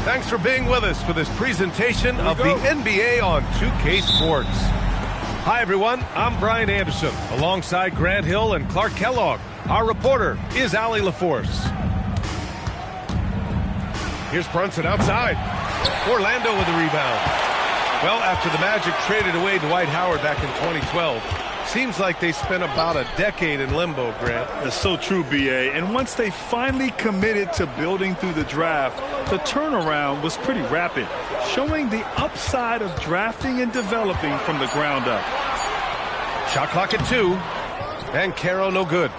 Thanks for being with us for this presentation of the NBA on 2K Sports. Hi, everyone. I'm Brian Anderson, alongside Grant Hill and Clark Kellogg. Our reporter is Allie LaForce. Here's Brunson outside. Orlando with the rebound. Well, after the Magic traded away Dwight Howard back in 2012, seems like they spent about a decade in limbo, Grant. That's so true, B.A. And once they finally committed to building through the draft, the turnaround was pretty rapid, showing the upside of drafting and developing from the ground up. Shot clock at 2, and Caro no good.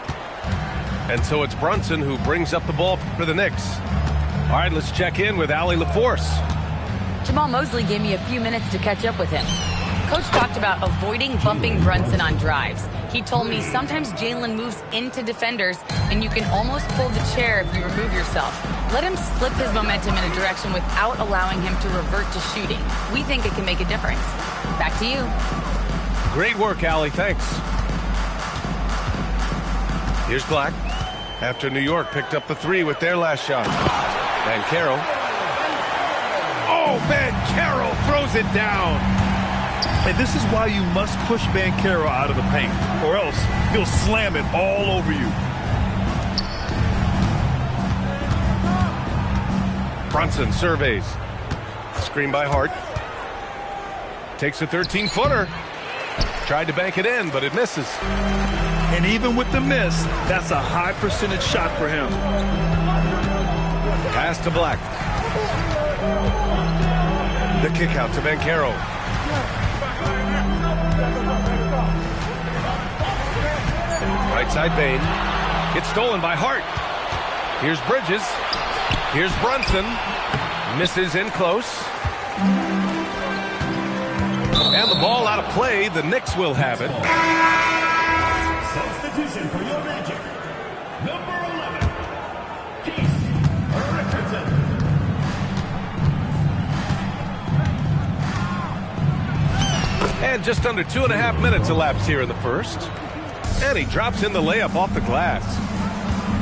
And so it's Brunson who brings up the ball for the Knicks. All right, let's check in with Allie LaForce. Jamal Mosley gave me a few minutes to catch up with him. Coach talked about avoiding bumping Brunson on drives. He told me sometimes Jalen moves into defenders, and you can almost pull the chair if you remove yourself. Let him slip his momentum in a direction without allowing him to revert to shooting. We think it can make a difference. Back to you. Great work, Allie. Thanks. Here's Black. After New York picked up the 3 with their last shot. Banchero. Oh, Banchero throws it down. And this is why you must push Banchero out of the paint, or else he'll slam it all over you. Brunson surveys. Screen by Hart. Takes a 13-footer. Tried to bank it in, but it misses. And even with the miss, that's a high percentage shot for him. Pass to Black. The kick out to Banchero. Right side Bane. It's stolen by Hart. Here's Bridges. Here's Brunson. Misses in close. And the ball out of play. The Knicks will have it. Substitution for your Magic. Number 11. Keith Richardson. And just under 2.5 minutes elapsed here in the first. And he drops in the layup off the glass.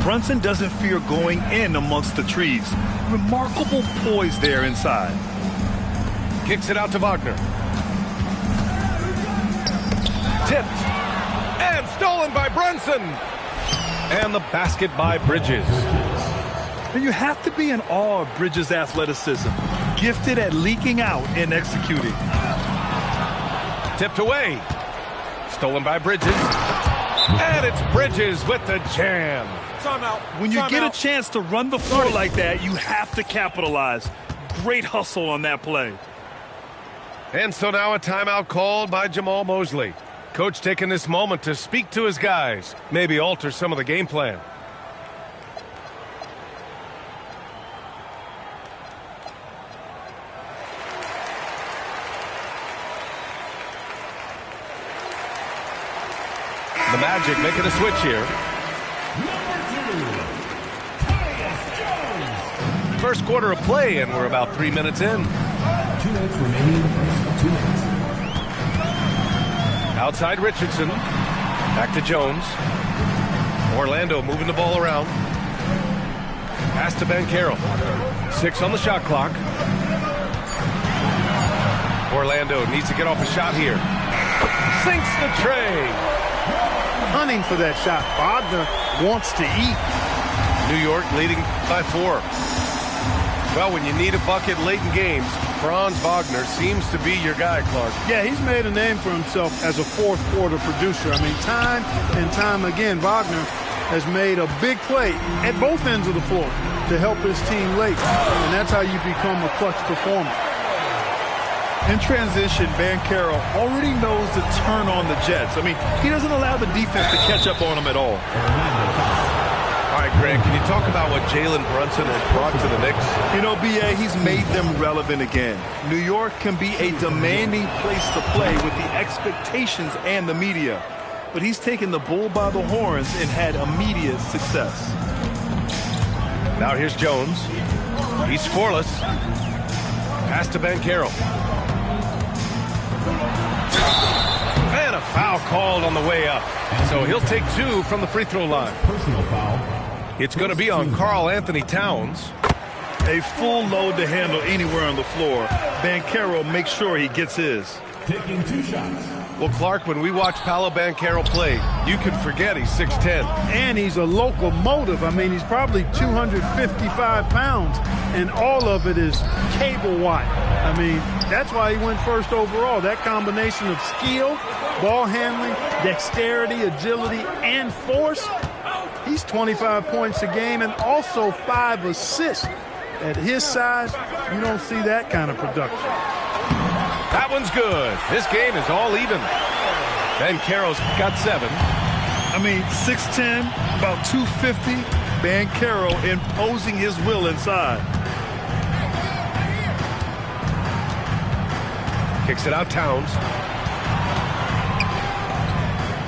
Brunson doesn't fear going in amongst the trees. Remarkable poise there inside. Kicks it out to Wagner. Tipped. And stolen by Brunson. And the basket by Bridges. And you have to be in awe of Bridges' athleticism. Gifted at leaking out and executing. Tipped away. Stolen by Bridges. And it's Bridges with the jam. When you get a chance to run the floor like that, you have to capitalize. Great hustle on that play. And so now a timeout called by Jamal Mosley. Coach taking this moment to speak to his guys, maybe alter some of the game plan. The Magic making a switch here. First quarter of play, and we're about 3 minutes in. 2 minutes remaining in the first. 2 minutes. Outside Richardson. Back to Jones. Orlando moving the ball around. Pass to Banchero. 6 on the shot clock. Orlando needs to get off a shot here. Sinks the tray. Hunting for that shot. Wagner wants to eat. New York leading by 4. Well, when you need a bucket late in games, Franz Wagner seems to be your guy, Clark. Yeah, he's made a name for himself as a fourth quarter producer. I mean, time and time again, Wagner has made a big play at both ends of the floor to help his team late. And that's how you become a clutch performer. In transition, Banchero already knows to turn on the Jets. I mean, he doesn't allow the defense to catch up on him at all. All right, Grant, can you talk about what Jalen Brunson has brought to the Knicks? You know, B.A., he's made them relevant again. New York can be a demanding place to play with the expectations and the media. But he's taken the bull by the horns and had immediate success. Now here's Jones. He's scoreless. Pass to Banchero. And a Foul called on the way up. So he'll take 2 from the free throw line. Personal foul. It's going to be on Karl Anthony Towns. A full load to handle anywhere on the floor. Banchero makes sure he gets his. Taking 2 shots. Well, Clark, when we watch Paolo Banchero play, you can forget he's 6'10". And he's a locomotive. I mean, he's probably 255 pounds, and all of it is cable wire. I mean, that's why he went first overall. That combination of skill, ball handling, dexterity, agility, and force. He's 25 points a game and also 5 assists. At his size, you don't see that kind of production. That one's good. This game is all even. Banchero's got 7. I mean, 6'10", about 250. Banchero imposing his will inside. Kicks it out, Towns.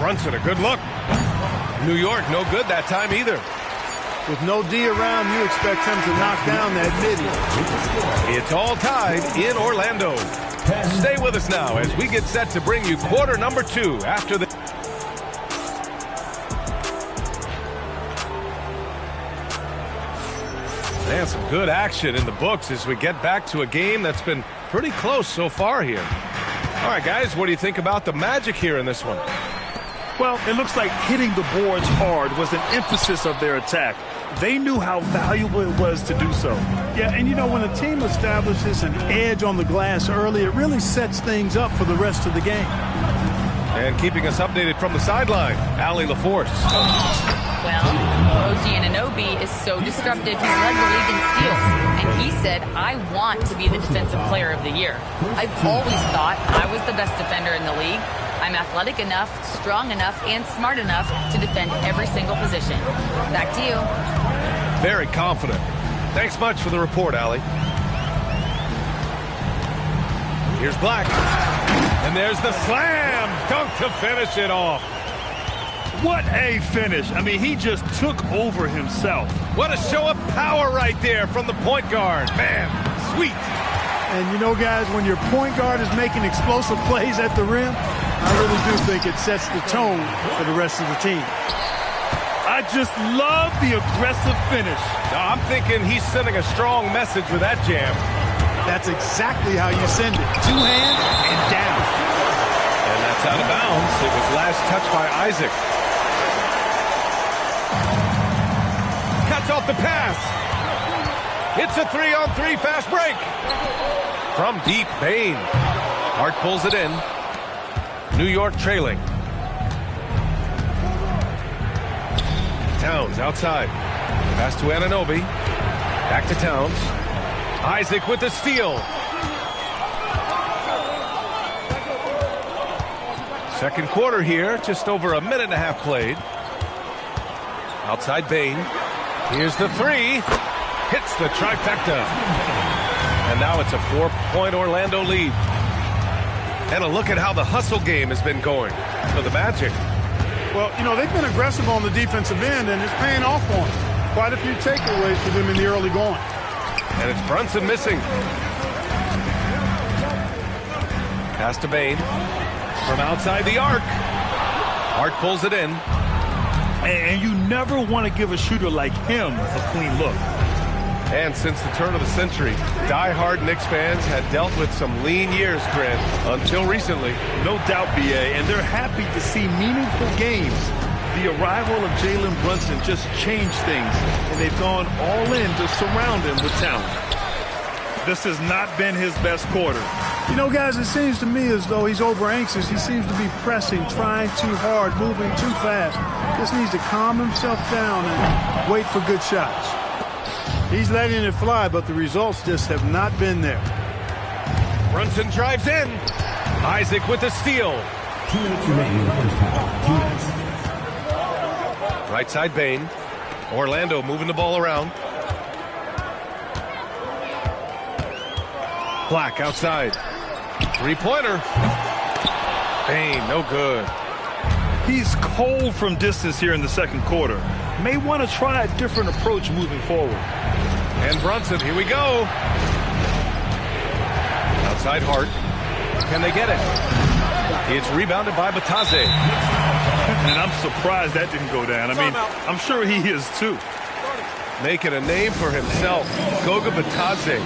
Brunson, a good look. New York, no good that time either. With no D around, you expect him to knock down that midi. It's all tied in Orlando. Stay with us now as we get set to bring you quarter number 2 after the... And some good action in the books as we get back to a game that's been pretty close so far here. All right, guys, what do you think about the Magic here in this one? Well, it looks like hitting the boards hard was an emphasis of their attack. They knew how valuable it was to do so. Yeah, and you know, when a team establishes an edge on the glass early, it really sets things up for the rest of the game. And keeping us updated from the sideline, Allie LaForce. Well, OG Anunoby is so disruptive. He's led the league in steals. And he said, I want to be the defensive player of the year. I've always thought I was the best defender in the league. I'm athletic enough, strong enough, and smart enough to defend every single position. Back to you. Very confident. Thanks much for the report, Allie. Here's Black. And there's the slam dunk to finish it off. What a finish. I mean, he just took over himself. What a show of power right there from the point guard. Man, sweet. And you know, guys, when your point guard is making explosive plays at the rim, I really do think it sets the tone for the rest of the team. I just love the aggressive finish. I'm thinking he's sending a strong message with that jam. That's exactly how you send it. 2 hands and down. And that's out of bounds. It was last touched by Isaac. Cuts off the pass. It's a 3-on-3 fast break. From deep, Bane. Hart pulls it in. New York trailing. Towns outside. Pass to Anunoby. Back to Towns. Isaac with the steal. Second quarter here. Just over a minute and a half played. Outside Bane. Here's the 3. Hits the trifecta. And now it's a 4-point Orlando lead. And a look at how the hustle game has been going for the Magic. Well, you know, they've been aggressive on the defensive end, and it's paying off for them. Quite a few takeaways for them in the early going. And it's Brunson missing. Pass to Bane. From outside the arc. Hart pulls it in. And you never want to give a shooter like him a clean look. And since the turn of the century, die-hard Knicks fans had dealt with some lean years, Grant, until recently. No doubt, B.A., and they're happy to see meaningful games. The arrival of Jalen Brunson just changed things, and they've gone all in to surround him with talent. This has not been his best quarter. You know, guys, it seems to me as though he's over-anxious. He seems to be pressing, trying too hard, moving too fast. Just needs to calm himself down and wait for good shots. He's letting it fly, but the results just have not been there. Brunson drives in. Isaac with the steal. 2 minutes remaining in the first half. 2 minutes. Right side Bane. Orlando moving the ball around. Black outside. 3-pointer. Bane, no good. He's cold from distance here in the second quarter. May want to try a different approach moving forward. And Brunson, here we go. Outside Hart. Can they get it? It's rebounded by Batadze. And I'm surprised that didn't go down. I mean, I'm sure he is too. Making a name for himself, Goga Batadze.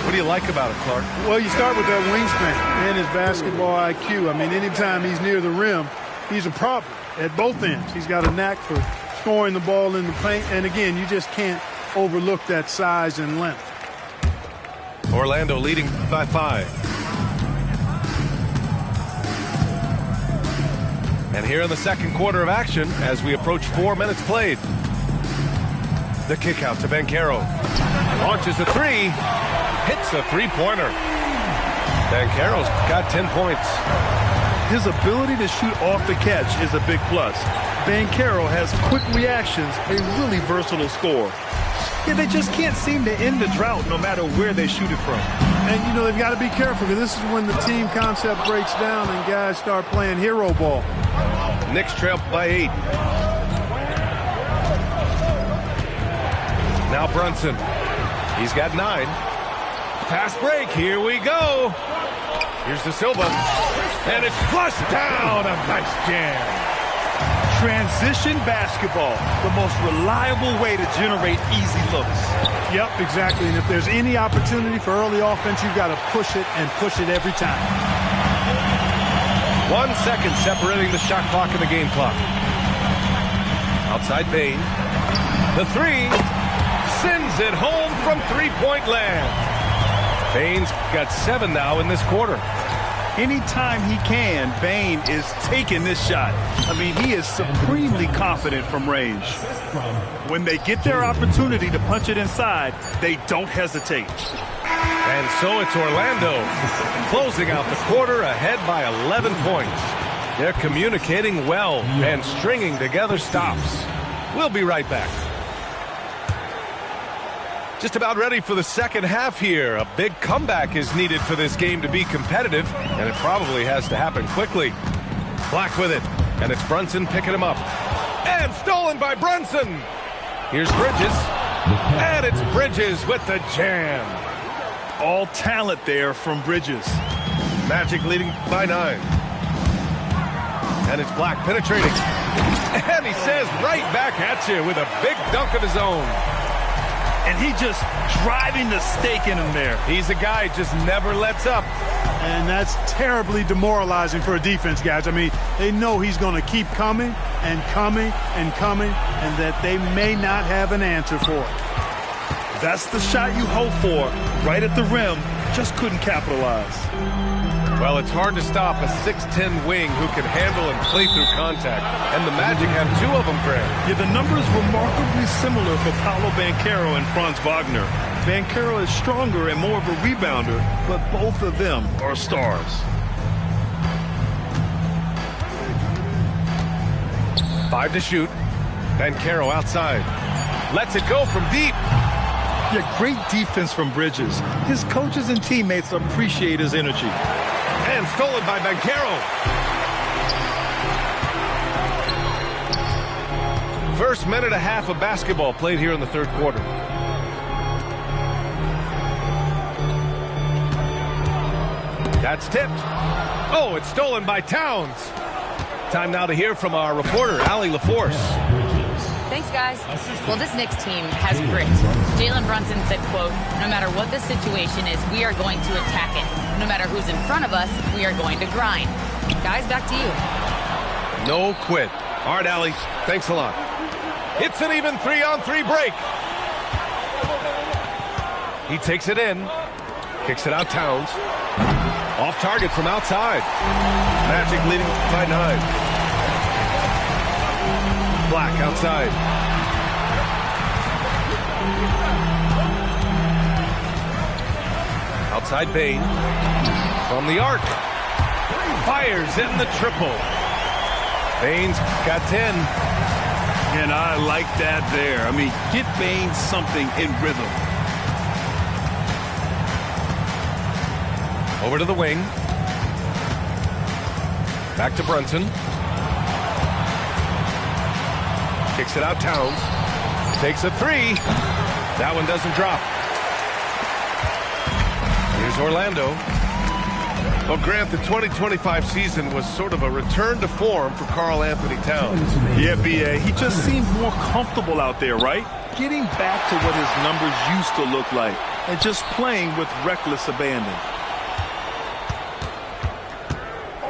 What do you like about it, Clark? Well, you start with that wingspan and his basketball IQ. I mean, anytime he's near the rim, he's a problem at both ends. He's got a knack for scoring the ball in the paint. And again, you just can't overlook that size and length. Orlando leading by 5. And here in the second quarter of action, as we approach 4 minutes played. The kick out to Banchero. Launches a three. Hits a three-pointer. Banchero's got 10 points. His ability to shoot off the catch is a big plus. Banchero has quick reactions, a really versatile scorer. Yeah, they just can't seem to end the drought no matter where they shoot it from. And, you know, they've got to be careful because this is when the team concept breaks down and guys start playing hero ball. Knicks trail by 8. Now Brunson. He's got 9. Fast break. Here we go. Here's De Silva. And it's flushed down. A nice jam. Transition basketball, the most reliable way to generate easy looks. Yep, exactly. And if there's any opportunity for early offense, you've got to push it and push it every time. 1 second separating the shot clock and the game clock. Outside Bane. The three. Sends it home from three-point land. Bane's got 7 now in this quarter. Anytime he can, Bane is taking this shot. I mean, he is supremely confident from range. When they get their opportunity to punch it inside, they don't hesitate. And so it's Orlando closing out the quarter ahead by 11 points. They're communicating well and stringing together stops. We'll be right back. Just about ready for the second half here. A big comeback is needed for this game to be competitive, and it probably has to happen quickly. Black with it, and it's Brunson picking him up. And stolen by Brunson. Here's Bridges, and it's Bridges with the jam. All talent there from Bridges. Magic leading by 9. And it's Black penetrating. And he says right back at you with a big dunk of his own. And he just driving the stake in him there. He's a guy who just never lets up. And that's terribly demoralizing for a defense, guys. I mean, they know he's going to keep coming and coming and coming, and that they may not have an answer for it. That's the shot you hope for. Right at the rim, just couldn't capitalize. Well, it's hard to stop a 6'10 wing who can handle and play through contact. And the Magic have 2 of them, Greg. Yeah, the numbers remarkably similar for Paolo Banchero and Franz Wagner. Banchero is stronger and more of a rebounder, but both of them are stars. Five to shoot. Banchero outside. Lets it go from deep. Yeah, great defense from Bridges. His coaches and teammates appreciate his energy. And stolen by Banchero. First minute and a half of basketball played here in the third quarter. That's tipped. Oh, it's stolen by Towns. Time now to hear from our reporter, Allie LaForce. Thanks, guys. Well, this Knicks team has grit. Jalen Brunson said, quote, no matter what the situation is, we are going to attack it. No matter who's in front of us, we are going to grind. Guys, back to you. No quit. All right, Allie. Thanks a lot. It's an even 3-on-3 break. He takes it in. Kicks it out, Towns. Off target from outside. Magic leading by 9. Black outside. Outside Bane. From the arc. Fires in the triple. Bane's got 10. And I like that there. I mean, get Bane something in rhythm. Over to the wing. Back to Brunson. Kicks it out, Towns. Takes a three. That one doesn't drop. Here's Orlando. Well, Grant, the 2025 season was sort of a return to form for Karl Anthony Towns. Yeah, B.A. He just seemed more comfortable out there, right? Getting back to what his numbers used to look like and just playing with reckless abandon.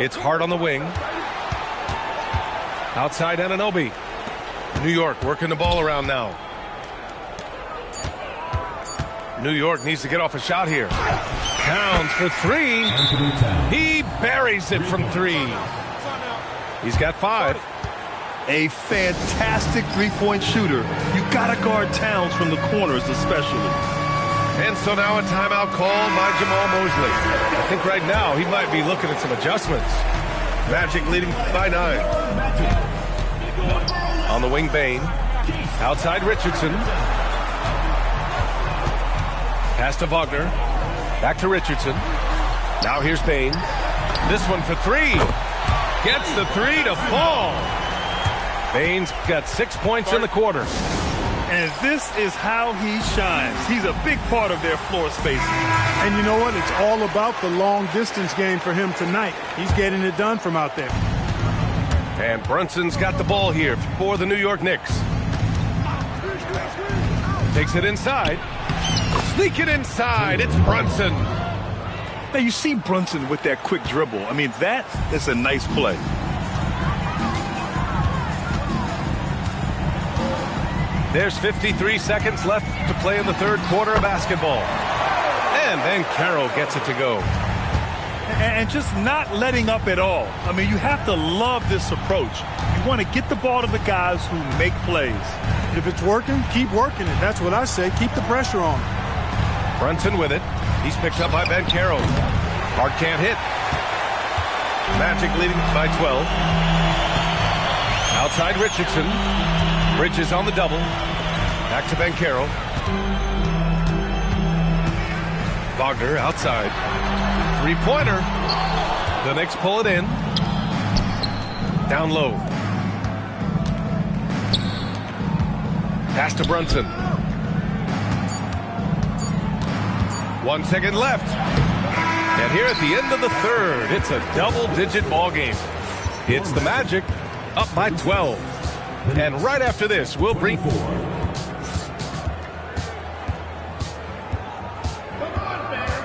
It's Hart on the wing. Outside Anunoby. New York working the ball around now. New York needs to get off a shot here. Towns for three. He buries it from three. He's got 5. A fantastic three-point shooter. You got to guard Towns from the corners especially. And so now a timeout called by Jamahl Mosley. I think right now he might be looking at some adjustments. Magic leading by 9. On the wing, Bane. Outside Richardson. Pass to Wagner. Back to Richardson. Now here's Bane. This one for 3. Gets the 3 to fall. Bane's got 6 points in the quarter. And this is how he shines. He's a big part of their floor spacing. And you know what? It's all about the long distance game for him tonight. He's getting it done from out there. And Brunson's got the ball here for the New York Knicks. Takes it inside. Sneak it inside. It's Brunson. Now you see Brunson with that quick dribble. I mean, that is a nice play. There's 53 seconds left to play in the third quarter of basketball. And then Carroll gets it to go. And just not letting up at all. I mean, you have to love this approach. You want to get the ball to the guys who make plays. If it's working, keep working it. That's what I say. Keep the pressure on. Brunson with it. He's picked up by Ben Carroll. Hart can't hit. Magic leading by 12. Outside Richardson. Bridges on the double. Back to Ben Carroll. Wagner outside. Three-pointer. The Knicks pull it in. Down low. Pass to Brunson. 1 second left. And here at the end of the third, it's a double-digit ball game. It's the Magic up by 12. And right after this, we'll bring...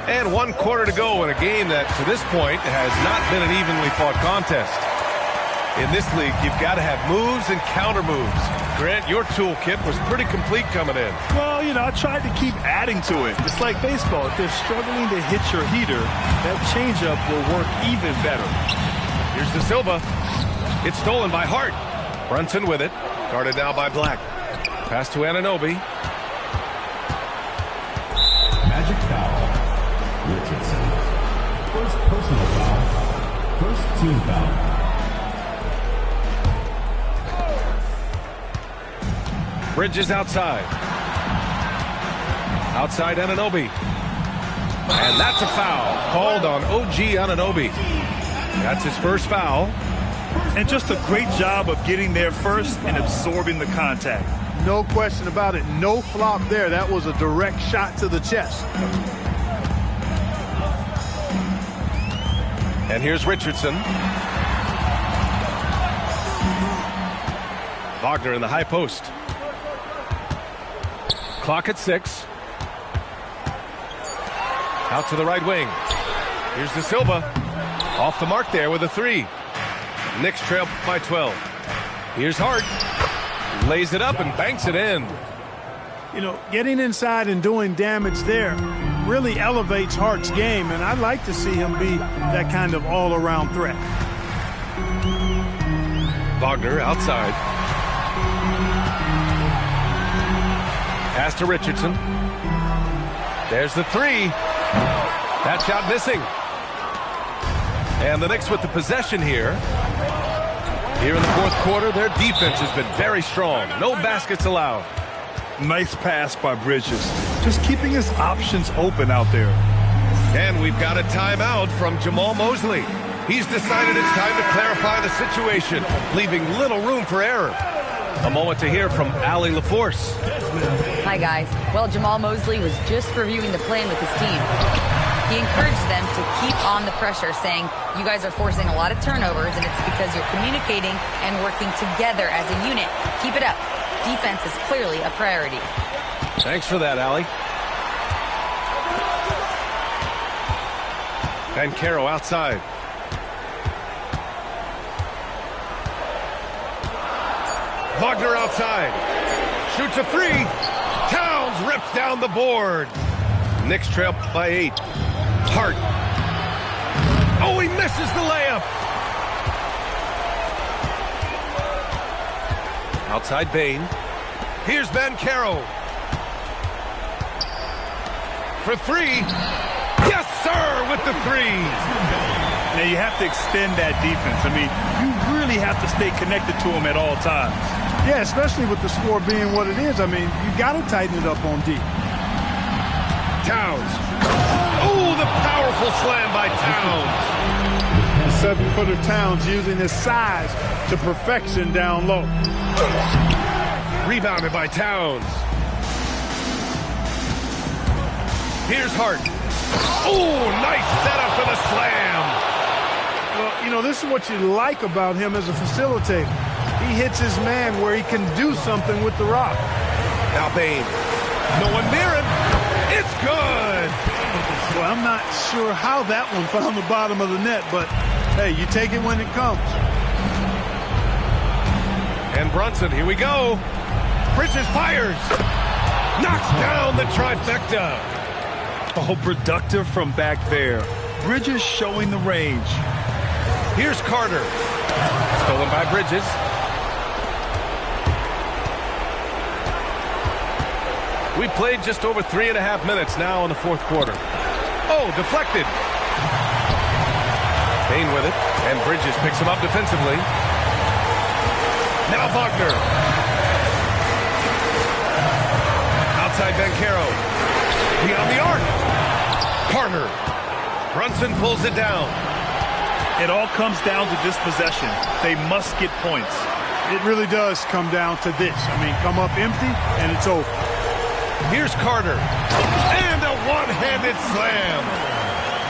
And 1 quarter to go in a game that, to this point, has not been an evenly fought contest. In this league, you've got to have moves and counter moves. Grant, your toolkit was pretty complete coming in. Well, you know, I tried to keep adding to it. It's like baseball. If they're struggling to hit your heater, that changeup will work even better. Here's De Silva. It's stolen by Hart. Brunson with it. Guarded now by Black. Pass to Anunoby. Magic foul. Richardson. First personal foul. First team foul. Bridges outside. Outside Anunoby. And that's a foul called on OG Anunoby. That's his first foul. And just a great job of getting there first and absorbing the contact. No question about it. No flop there. That was a direct shot to the chest. And here's Richardson. Wagner in the high post. Clock at 6. Out to the right wing. Here's De Silva. Off the mark there with a 3. Knicks trail by 12. Here's Hart. Lays it up and banks it in. You know, getting inside and doing damage there really elevates Hart's game, and I'd like to see him be that kind of all-around threat. Wagner outside. Pass to Richardson. There's the 3. That shot missing. And the Knicks with the possession here. Here in the fourth quarter, their defense has been very strong. No baskets allowed. Nice pass by Bridges. Just keeping his options open out there. And we've got a timeout from Jamahl Mosley. He's decided it's time to clarify the situation, leaving little room for error. A moment to hear from Allie LaForce. Hi, guys. Well, Jamahl Mosley was just reviewing the plan with his team. He encouraged them to keep on the pressure, saying, "You guys are forcing a lot of turnovers, and it's because you're communicating and working together as a unit. Keep it up. Defense is clearly a priority." Thanks for that, Allie. Banchero outside. Wagner outside. Shoots a three. Towns rips down the board. Knicks trail by 8. Hart. Oh, he misses the layup. Outside Bane. Here's Banchero. For 3. Yes, sir, with the 3. Now, you have to extend that defense. I mean, you really have to stay connected to him at all times. Yeah, especially with the score being what it is. I mean, you got to tighten it up on D. Towns. Oh, the powerful slam by Towns. 7-footer Towns using his size to perfection down low. Rebounded by Towns. Here's Hart. Oh, nice setup for the slam. Well, you know, this is what you like about him as a facilitator. He hits his man where he can do something with the rock. Now Bane. No one near him. It's good. Well, I'm not sure how that one found the bottom of the net, but hey, you take it when it comes. And Brunson, here we go. Bridges fires. Knocks down the trifecta. Oh, productive from back there. Bridges showing the range. Here's Carter. Stolen by Bridges. We played just over 3.5 minutes now in the fourth quarter. Oh, deflected. Bane with it, and Bridges picks him up defensively. Now Wagner. Outside Banchero. Beyond the arc. Carter. Brunson pulls it down. It all comes down to this possession. They must get points. It really does come down to this. I mean, come up empty, and it's over. Here's Carter. And a one-handed slam.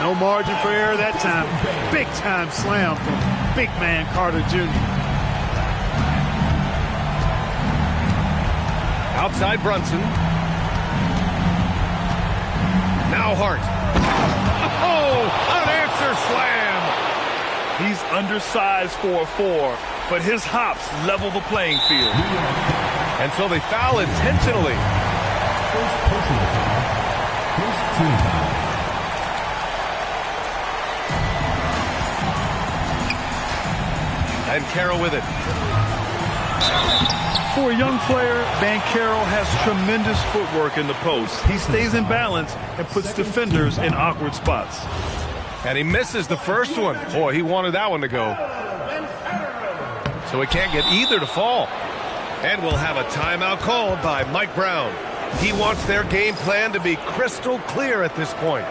No margin for error that time. Big-time slam from big man Carter Jr. Outside Brunson. Now Hart. Oh, an answer slam. He's undersized for a 4, but his hops level the playing field. And so they foul intentionally. First personal foul. First team foul. Banchero with it. For a young player, Banchero has tremendous footwork in the post. He stays in balance and puts defenders in awkward spots. And he misses the first one. Boy, he wanted that one to go. So he can't get either to fall. And we'll have a timeout called by Mike Brown. He wants their game plan to be crystal clear at this point.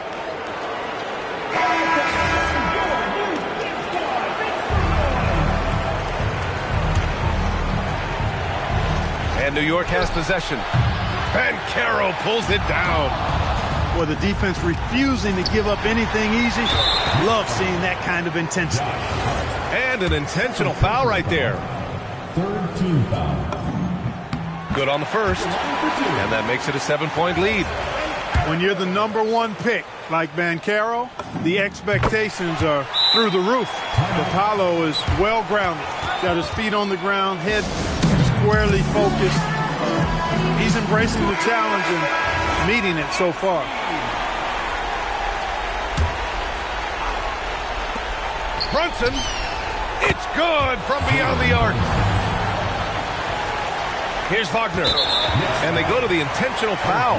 And New York has possession. Banchero pulls it down. Boy, the defense refusing to give up anything easy. Love seeing that kind of intensity. And an intentional foul right there. Third team foul. Good on the first. And that makes it a 7-point lead. When you're the #1 pick, like Banchero, the expectations are through the roof. Apollo is well grounded. Got his feet on the ground, head squarely focused. He's embracing the challenge and meeting it so far. Brunson, it's good from beyond the arc. Here's Wagner, and they go to the intentional foul.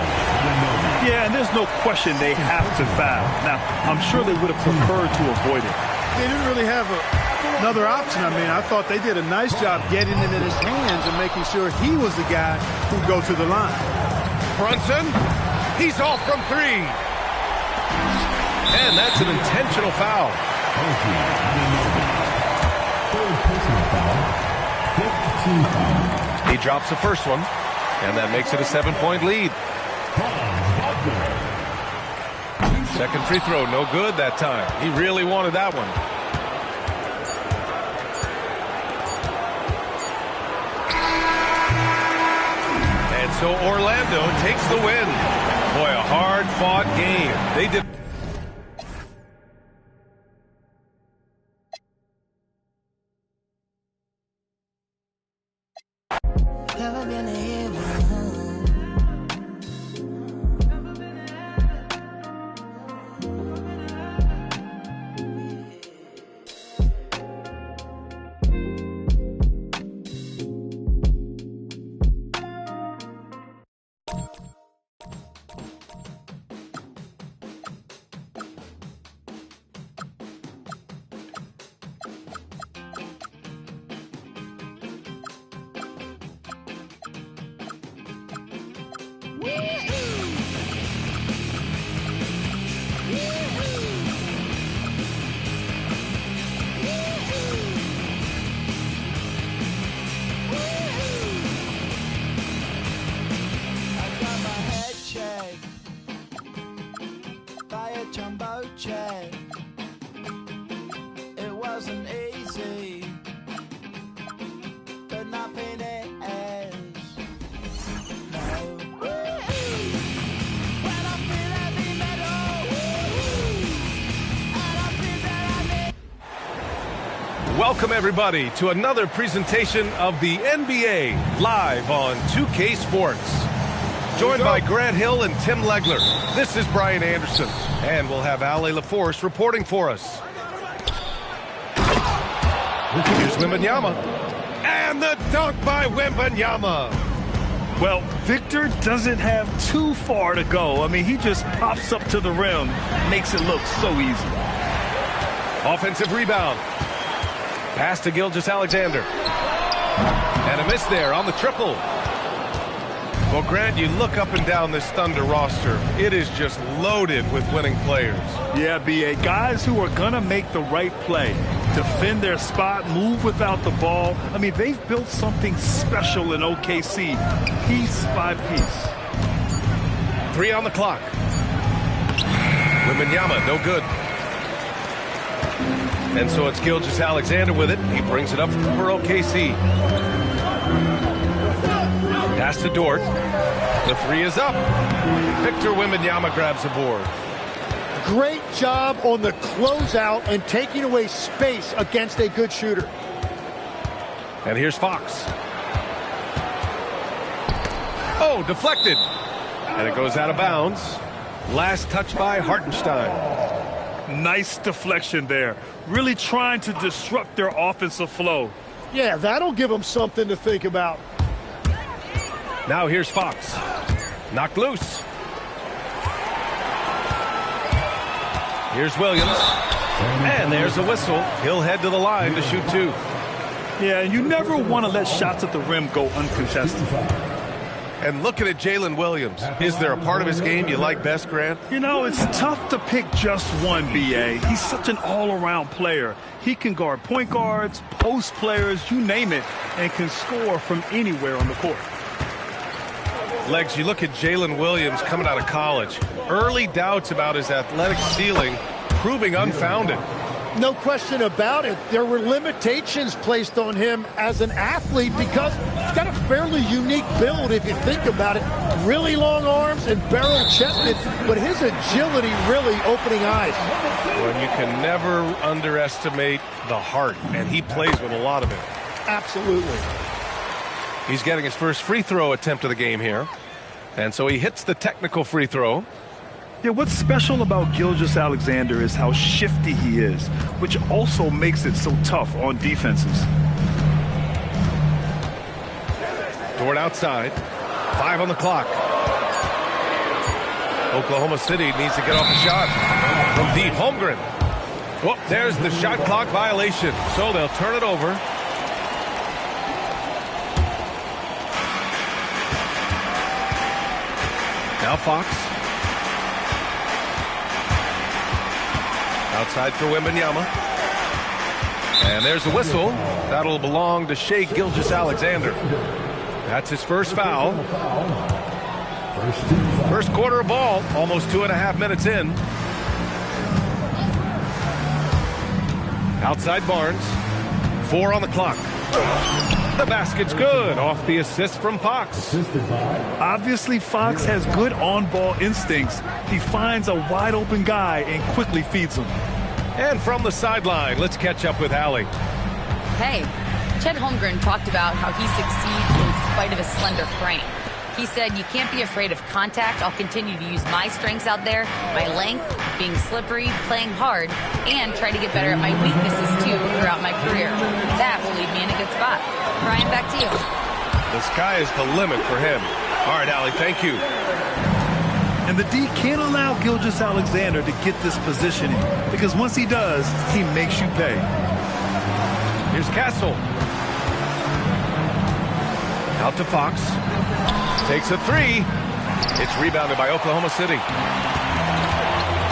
Yeah, and there's no question they have to foul. Now, I'm sure they would have preferred to avoid it. They didn't really have another option. I mean, I thought they did a nice job getting it in his hands and making sure he was the guy who'd go to the line. Brunson, he's off from 3. And that's an intentional foul. Third personal foul. Fifth team foul. He drops the first one, and that makes it a 7-point lead. Second free throw, no good that time. He really wanted that one. And so Orlando takes the win. Boy, a hard-fought game. They did. It wasn't easy, but nothing is. No. When I feel heavy metal, and I feel that I need. Welcome, everybody, to another presentation of the NBA live on 2K Sports. Joined by Grant Hill and Tim Legler. This is Brian Anderson, and we'll have Ali LaForce reporting for us. Here's Wembanyama. And the dunk by Wembanyama. Well, Victor doesn't have too far to go. I mean, he just pops up to the rim, makes it look so easy. Offensive rebound. Pass to Gilgeous-Alexander. And a miss there on the triple. Well, Grant, you look up and down this Thunder roster. It is just loaded with winning players. Yeah, B.A. Guys who are going to make the right play, defend their spot, move without the ball. I mean, they've built something special in OKC, piece by piece. 3 on the clock. Wembanyama, no good. And so it's Gilgeous-Alexander with it. He brings it up for OKC. Pass to Dort. The three is up. Victor Wembanyama grabs the board. Great job on the closeout and taking away space against a good shooter. And here's Fox. Oh, deflected. And it goes out of bounds. Last touch by Hartenstein. Nice deflection there. Really trying to disrupt their offensive flow. Yeah, that'll give them something to think about. Now here's Fox. Knocked loose. Here's Williams. And there's a whistle. He'll head to the line to shoot 2. Yeah, and you never want to let shots at the rim go uncontested. And looking at Jalen Williams, is there a part of his game you like best, Grant? You know, it's tough to pick just one, B.A. He's such an all-around player. He can guard point guards, post players, you name it, and can score from anywhere on the court. Legs, you look at Jalen Williams coming out of college. Early doubts about his athletic ceiling proving unfounded. No question about it. There were limitations placed on him as an athlete because he's got a fairly unique build if you think about it. Really long arms and barrel-chested, but his agility really opening eyes. Well, you can never underestimate the heart, and he plays with a lot of it. Absolutely. He's getting his first free throw attempt of the game here. And so he hits the technical free throw. Yeah, what's special about Gilgeous-Alexander is how shifty he is, which also makes it so tough on defenses. Dort outside. 5 on the clock. Oklahoma City needs to get off a shot from deep. Holmgren. Well, there's the shot clock violation. So they'll turn it over. Now Fox. Outside for Wembanyama. And there's a whistle. That'll belong to Shai Gilgeous-Alexander. That's his first foul. First quarter of ball, almost 2.5 minutes in. Outside Barnes. 4 on the clock. The basket's good off the assist from Fox. Obviously, Fox has good on-ball instincts. He finds a wide-open guy and quickly feeds him. And from the sideline, let's catch up with Allie. Hey, Chet Holmgren talked about how he succeeds in spite of his slender frame. He said, you can't be afraid of contact. I'll continue to use my strengths out there, my length, being slippery, playing hard, and try to get better at my weaknesses, too, throughout my career. That will leave me in a good spot. Brian, back to you. The sky is the limit for him. All right, Allie, thank you. And the D can't allow Gilgeous-Alexander to get this positioning, because once he does, he makes you pay. Here's Castle. Out to Fox. Takes a 3. It's rebounded by Oklahoma City.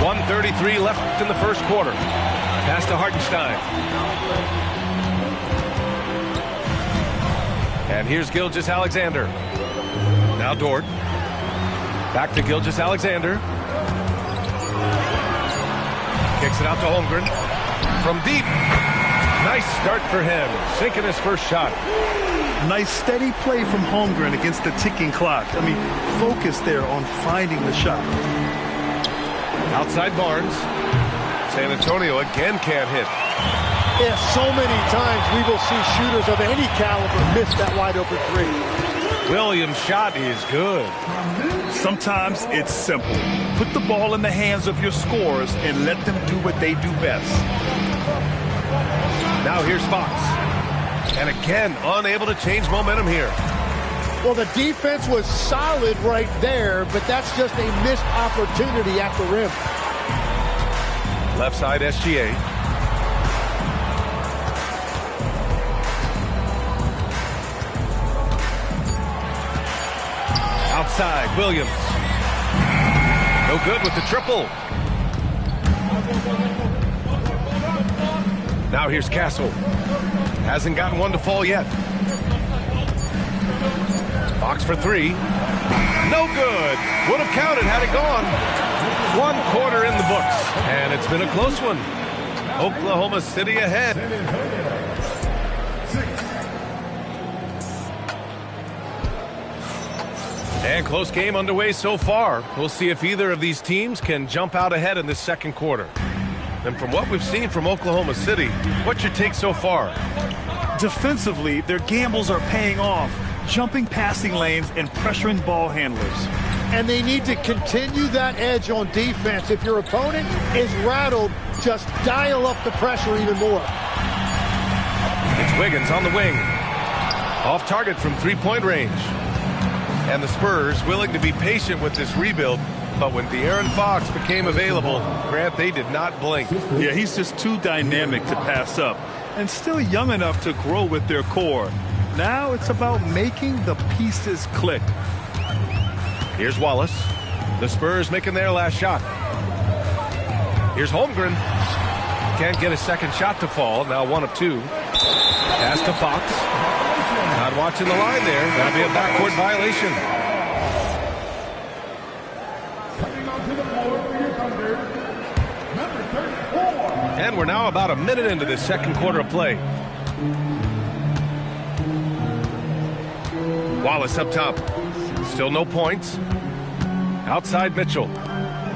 1:33 left in the first quarter. Pass to Hartenstein. And here's Gilgeous-Alexander. Now Dort. Back to Gilgeous-Alexander. Kicks it out to Holmgren. From deep. Nice start for him. Sinking his first shot. Nice steady play from Holmgren against the ticking clock. I mean, focus there on finding the shot. Outside Barnes. San Antonio again can't hit. Yeah, so many times we will see shooters of any caliber miss that wide open 3. Williams' shot is good. Sometimes it's simple. Put the ball in the hands of your scorers and let them do what they do best. Now here's Fox. And again, unable to change momentum here. Well, the defense was solid right there, but that's just a missed opportunity at the rim. Left side SGA. Outside, Williams. No good with the triple. Now here's Castle. Hasn't gotten one to fall yet. Fox for 3. No good. Would have counted had it gone. 1 quarter in the books. And it's been a close one. Oklahoma City ahead. And close game underway so far. We'll see if either of these teams can jump out ahead in this second quarter. And from what we've seen from Oklahoma City, what's your take so far? Defensively, their gambles are paying off, jumping passing lanes and pressuring ball handlers. And they need to continue that edge on defense. If your opponent is rattled, just dial up the pressure even more. It's Wiggins on the wing. Off target from three-point range. And the Spurs willing to be patient with this rebuild. But when De'Aaron Fox became available, Grant, they did not blink. Yeah, he's just too dynamic to pass up and still young enough to grow with their core. Now it's about making the pieces click. Here's Wallace. The Spurs making their last shot. Here's Holmgren. Can't get a second shot to fall. Now 1 of 2. Pass to Fox. Not watching the line there. That'll be a backcourt violation. And we're now about a minute into this second quarter of play. Wallace up top. Still no points. Outside Mitchell.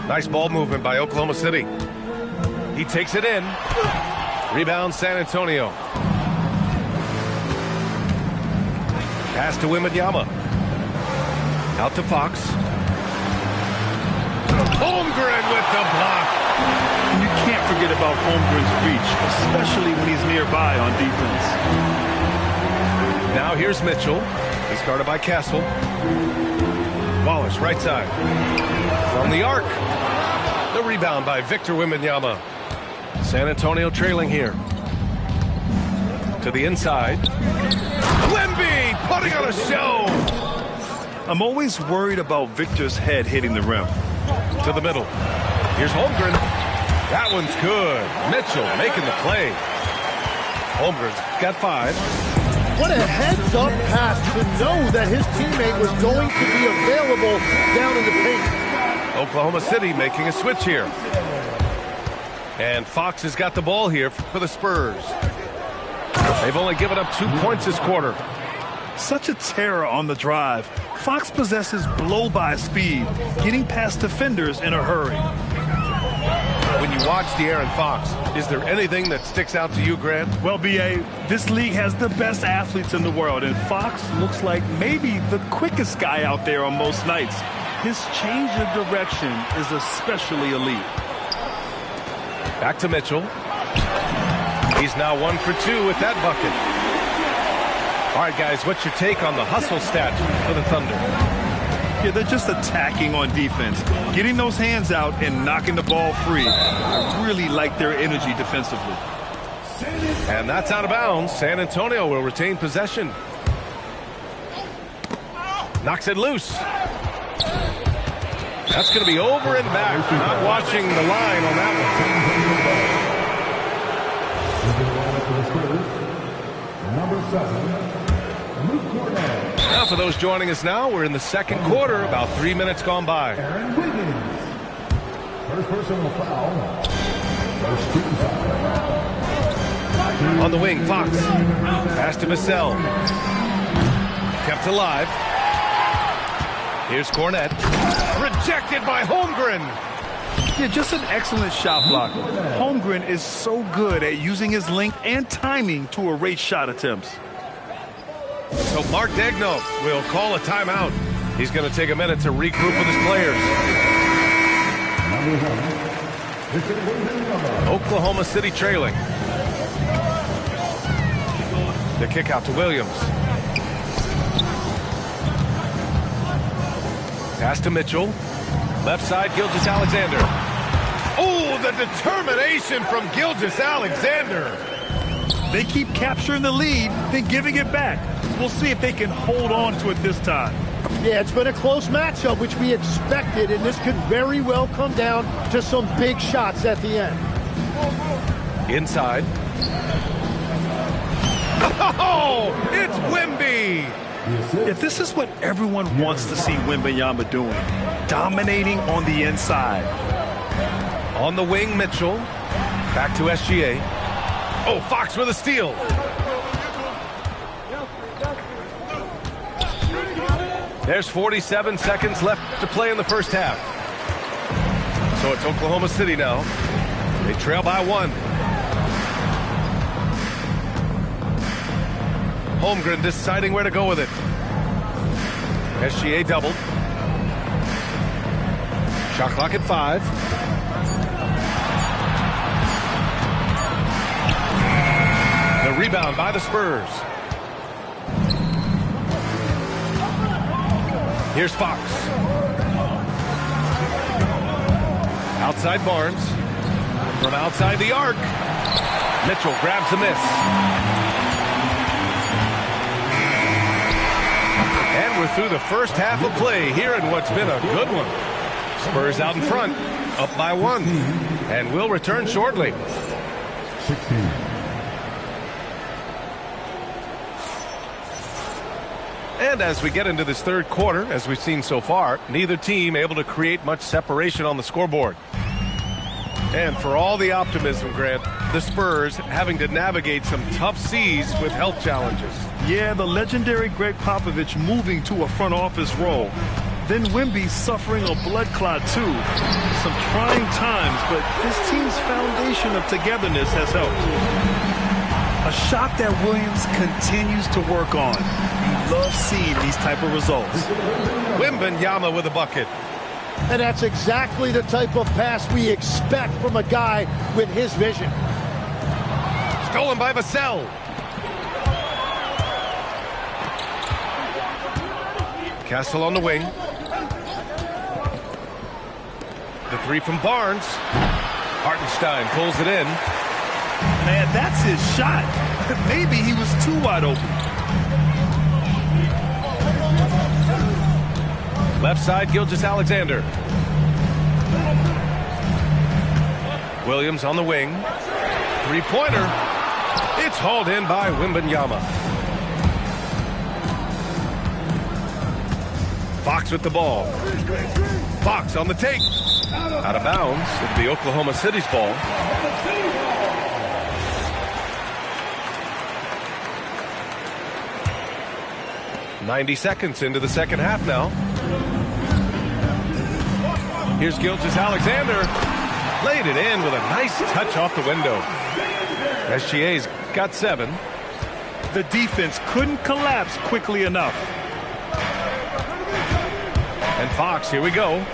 Nice ball movement by Oklahoma City. He takes it in. Rebound San Antonio. Pass to Wembanyama. Out to Fox. Holmgren with the block. You can't forget about Holmgren's reach, especially when he's nearby on defense. Now here's Mitchell. He's guarded by Castle. Wallace, right side. From the arc. The rebound by Victor Wembanyama. San Antonio trailing here. To the inside. Wemby putting on a show. I'm always worried about Victor's head hitting the rim. To the middle. Here's Holmgren. That one's good. Mitchell making the play. Holmgren's got 5. What a heads-up pass to know that his teammate was going to be available down in the paint. Oklahoma City making a switch here. And Fox has got the ball here for the Spurs. They've only given up 2 points this quarter. Such a terror on the drive. Fox possesses blow-by speed, getting past defenders in a hurry. When you watch De'Aaron Fox, is there anything that sticks out to you, Grant? Well, B.A., this league has the best athletes in the world, and Fox looks like maybe the quickest guy out there on most nights. His change of direction is especially elite. Back to Mitchell. He's now 1 for 2 with that bucket. All right, guys, what's your take on the hustle stats for the Thunder? Yeah, they're just attacking on defense, getting those hands out and knocking the ball free. I really like their energy defensively. And that's out of bounds. San Antonio will retain possession. Knocks it loose. That's going to be over and back. Not watching the line on that one. Number 7. Now, for those joining us now, we're in the second quarter, about 3 minutes gone by. Aaron Wiggins. First personal foul. First team foul. On the wing, Fox. Pass to Vassell. Kept alive. Here's Cornette. Rejected by Holmgren. Yeah, just an excellent shot blocker. Holmgren is so good at using his length and timing to erase shot attempts. So Mark Daigneault will call a timeout. He's going to take a minute to regroup with his players. Oklahoma City trailing. The kick out to Williams. Pass to Mitchell. Left side, Gilgeous-Alexander. Oh, the determination from Gilgeous-Alexander. They keep capturing the lead, then giving it back. We'll see if they can hold on to it this time. Yeah, it's been a close matchup, which we expected, and this could very well come down to some big shots at the end. Inside. Oh, it's Wemby. If this is what everyone wants to see Wembanyama doing, dominating on the inside. On the wing, Mitchell. Back to SGA. Oh, Fox with a steal. There's 47 seconds left to play in the first half. So it's Oklahoma City now. They trail by 1. Holmgren deciding where to go with it. SGA doubled. Shot clock at 5. The rebound by the Spurs. Here's Fox. Outside Barnes. From outside the arc. Mitchell grabs a miss. And we're through the first half of play here in what's been a good one. Spurs out in front, up by 1. And we'll return shortly. 16. And as we get into this third quarter, as we've seen so far, neither team able to create much separation on the scoreboard. And for all the optimism, Grant, the Spurs having to navigate some tough seas with health challenges. Yeah, the legendary Greg Popovich moving to a front office role. Then Wemby suffering a blood clot too. Some trying times, but this team's foundation of togetherness has helped. A shot that Williams continues to work on. You love seeing these type of results. Wembanyama with a bucket. And that's exactly the type of pass we expect from a guy with his vision. Stolen by Vassell. Castle on the wing. The 3 from Barnes. Hartenstein pulls it in. Man, that's his shot. Maybe he was too wide open. Left side, Gilgeous-Alexander. Williams on the wing. 3-pointer. It's hauled in by Wembanyama. Fox with the ball. Fox on the take. Out of bounds. It'll be Oklahoma City's ball. 90 seconds into the second half now. Here's Gilgeous-Alexander. Laid it in with a nice touch off the window. SGA's got 7. The defense couldn't collapse quickly enough. And Fox, here we go.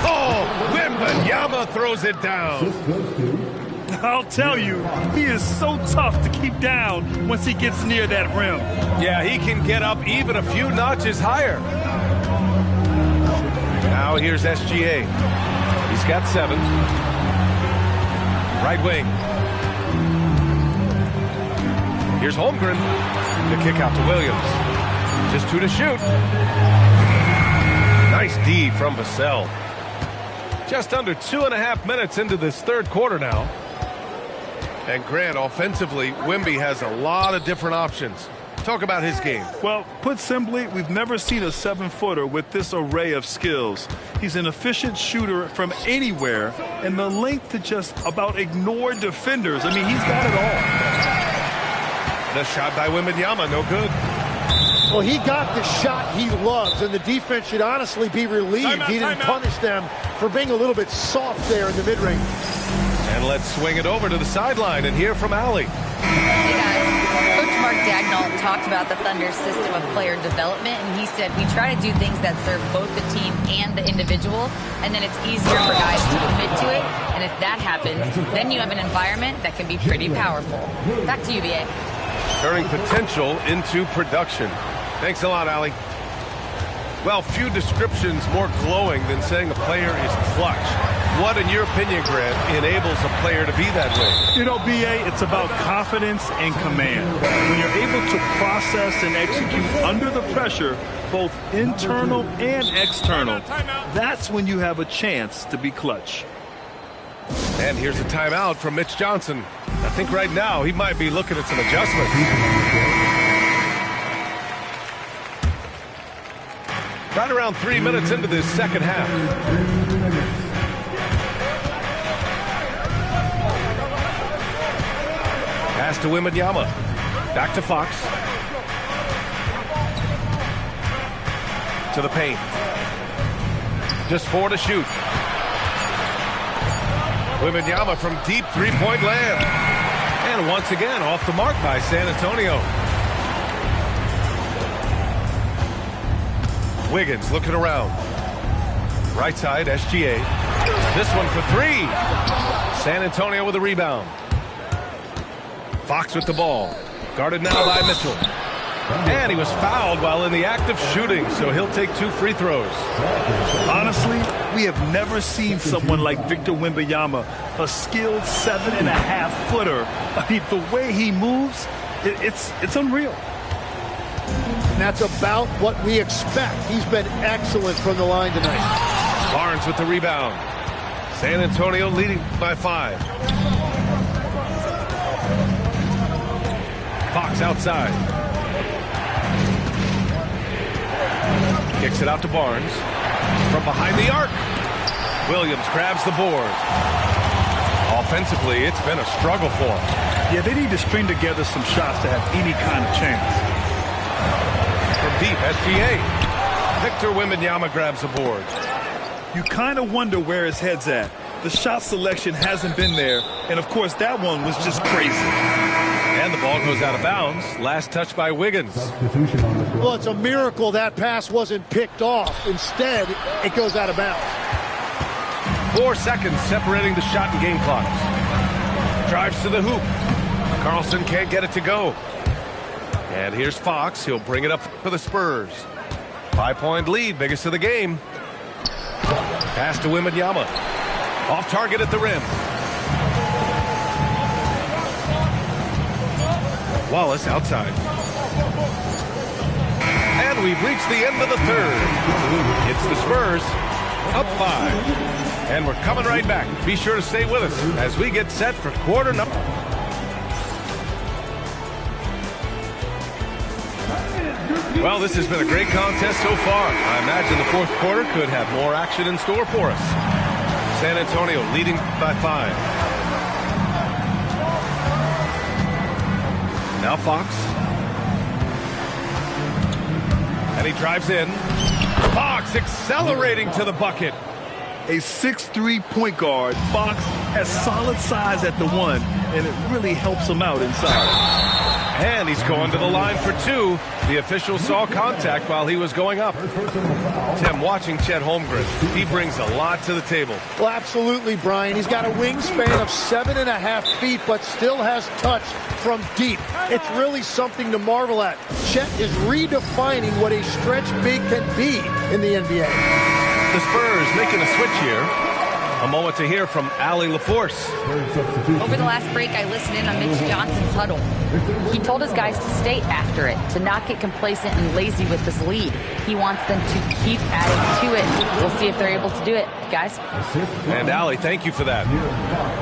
Oh, Wembanyama throws it down. I'll tell you, he is so tough to keep down once he gets near that rim. Yeah, he can get up even a few notches higher. Now here's SGA. He's got 7. Right wing. Here's Holmgren. The kick out to Williams. Just 2 to shoot. Nice D from Vassell. Just under 2.5 minutes into this third quarter now. And Grant, offensively, Wemby has a lot of different options. Talk about his game. Well, put simply, we've never seen a 7-footer with this array of skills. He's an efficient shooter from anywhere, and the length to just about ignore defenders. I mean, he's got it all. The shot by Wembanyama, no good. Well, he got the shot he loves, and the defense should honestly be relieved he didn't punish them for being a little bit soft there in the mid-range. And let's swing it over to the sideline and hear from Allie. Hey guys, Coach Mark Dagnall talked about the Thunder's system of player development, and he said we try to do things that serve both the team and the individual, and then it's easier for guys to commit to it, and if that happens, then you have an environment that can be pretty powerful. Back to you, BA. Turning potential into production. Thanks a lot, Allie. Well, few descriptions more glowing than saying a player is clutch. What, in your opinion, Grant, enables a player to be that way? You know, BA, it's about confidence and command. When you're able to process and execute under the pressure, both internal and external, that's when you have a chance to be clutch. And here's a timeout from Mitch Johnson. I think right now he might be looking at some adjustments. Right around 3 minutes into this second half. Pass to Wembanyama. Back to Fox. To the paint. Just 4 to shoot. Wembanyama from deep three-point land. And once again, off the mark by San Antonio. Wiggins looking around. Right side, SGA. This one for 3. San Antonio with a rebound. Fox with the ball. Guarded now by Mitchell. And he was fouled while in the act of shooting, so he'll take 2 free throws. Honestly, we have never seen someone like Victor Wembanyama, a skilled 7.5-footer. I mean, the way he moves, it's unreal. And that's about what we expect. He's been excellent from the line tonight. Barnes with the rebound. San Antonio leading by 5. Fox outside. Kicks it out to Barnes. From behind the arc. Williams grabs the board. Offensively, it's been a struggle for him. Yeah, they need to string together some shots to have any kind of chance. From deep, SGA. Victor Wembanyama grabs the board. You kind of wonder where his head's at. The shot selection hasn't been there, and of course that one was just crazy. And the ball goes out of bounds. Last touch by Wiggins. Well, it's a miracle that pass wasn't picked off. Instead, it goes out of bounds. 4 seconds separating the shot and game clocks. Drives to the hoop. Carlson can't get it to go. And here's Fox. He'll bring it up for the Spurs. 5-point lead, biggest of the game. Pass to Wembanyama. Off target at the rim. Wallace outside. And we've reached the end of the third. It's the Spurs up 5. And we're coming right back. Be sure to stay with us as we get set for quarter number. Well, this has been a great contest so far. I imagine the fourth quarter could have more action in store for us. San Antonio leading by 5. Now Fox. And he drives in. Fox accelerating to the bucket. A 6'3" point guard, Fox has solid size at the one, and it really helps him out inside. And he's going to the line for two. The official saw contact while he was going up. Tim, watching Chet Holmgren, he brings a lot to the table. Well, absolutely, Brian. He's got a wingspan of 7.5 feet, but still has touch from deep. It's really something to marvel at. Chet is redefining what a stretch big can be in the NBA. The Spurs making a switch here. A moment to hear from Allie LaForce. Over the last break, I listened in on Mitch Johnson's huddle. He told his guys to stay after it, to not get complacent and lazy with this lead. He wants them to keep adding to it. We'll see if they're able to do it, guys. And Allie, thank you for that.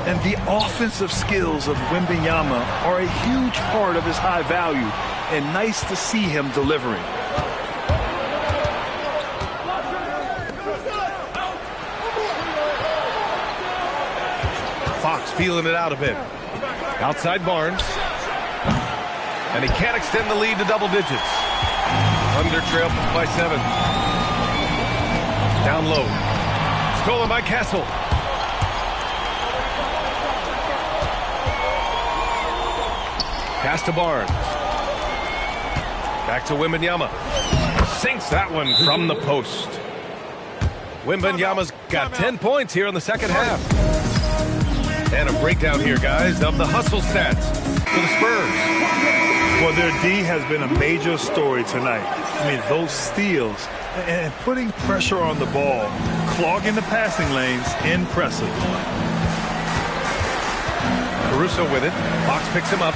And the offensive skills of Wembanyama are a huge part of his high value, and nice to see him delivering. Fox feeling it out a bit. Outside Barnes. And he can't extend the lead to double digits. Under trail by 7. Down low. Stolen by Castle. Pass to Barnes. Back to Wembanyama. Sinks that one from the post. Wembanyama's got 10 points here in the second half. And a breakdown here, guys, of the hustle stats for the Spurs. Well, their D has been a major story tonight. I mean, those steals and putting pressure on the ball, clogging the passing lanes, impressive. Caruso with it. Fox picks him up.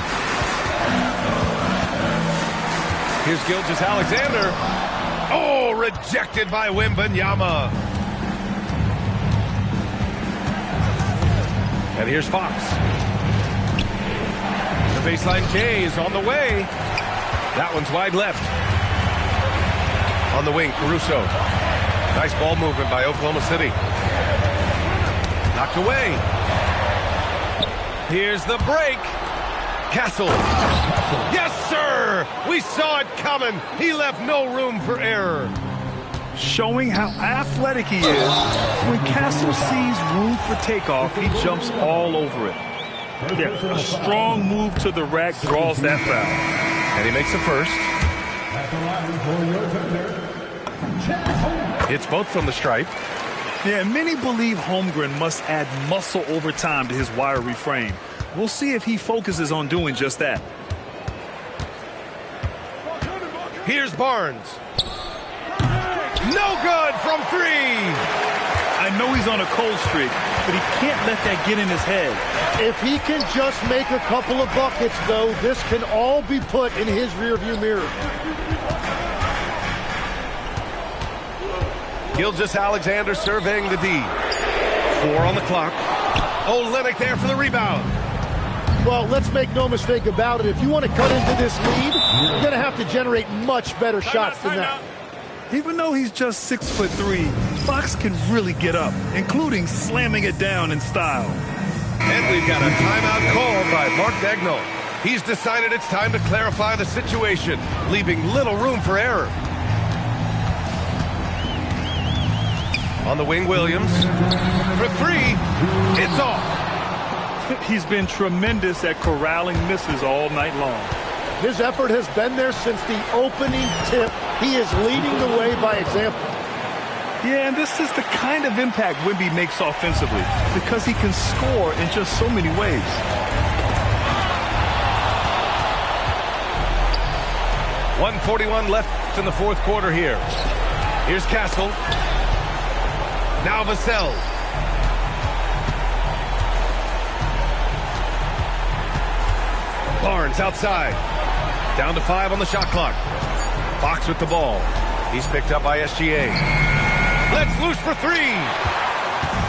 Here's Gilgeous-Alexander. Oh, rejected by Wembanyama. And here's Fox. The baseline K is on the way. That one's wide left. On the wing, Caruso. Nice ball movement by Oklahoma City. Knocked away. Here's the break. Castle. Yes, sir! We saw it coming. He left no room for error. Showing how athletic he is. When Castle sees room for takeoff, he jumps all over it. Yeah, a strong move to the rack draws that foul. And he makes the first. Hits both from the stripe. Yeah, many believe Holmgren must add muscle over time to his wiry frame. We'll see if he focuses on doing just that. Here's Barnes. No good from 3. I know he's on a cold streak, but he can't let that get in his head. If he can just make a couple of buckets, though, this can all be put in his rearview mirror. Gilgeous-Alexander surveying the D. 4 on the clock. Olynyk there for the rebound. Well, let's make no mistake about it. If you want to cut into this lead, you're going to have to generate much better shots than that. Even though he's just 6'3", Fox can really get up, including slamming it down in style. And we've got a timeout call by Mark Daigneault. He's decided it's time to clarify the situation, leaving little room for error. On the wing, Williams. For 3, it's off. He's been tremendous at corralling misses all night long. His effort has been there since the opening tip. He is leading the way by example. Yeah, and this is the kind of impact Wemby makes offensively because he can score in just so many ways. .141 left in the fourth quarter here. Here's Castle. Now Vassell. Barnes outside. Down to 5 on the shot clock. Fox with the ball. He's picked up by SGA. Let's loose for 3.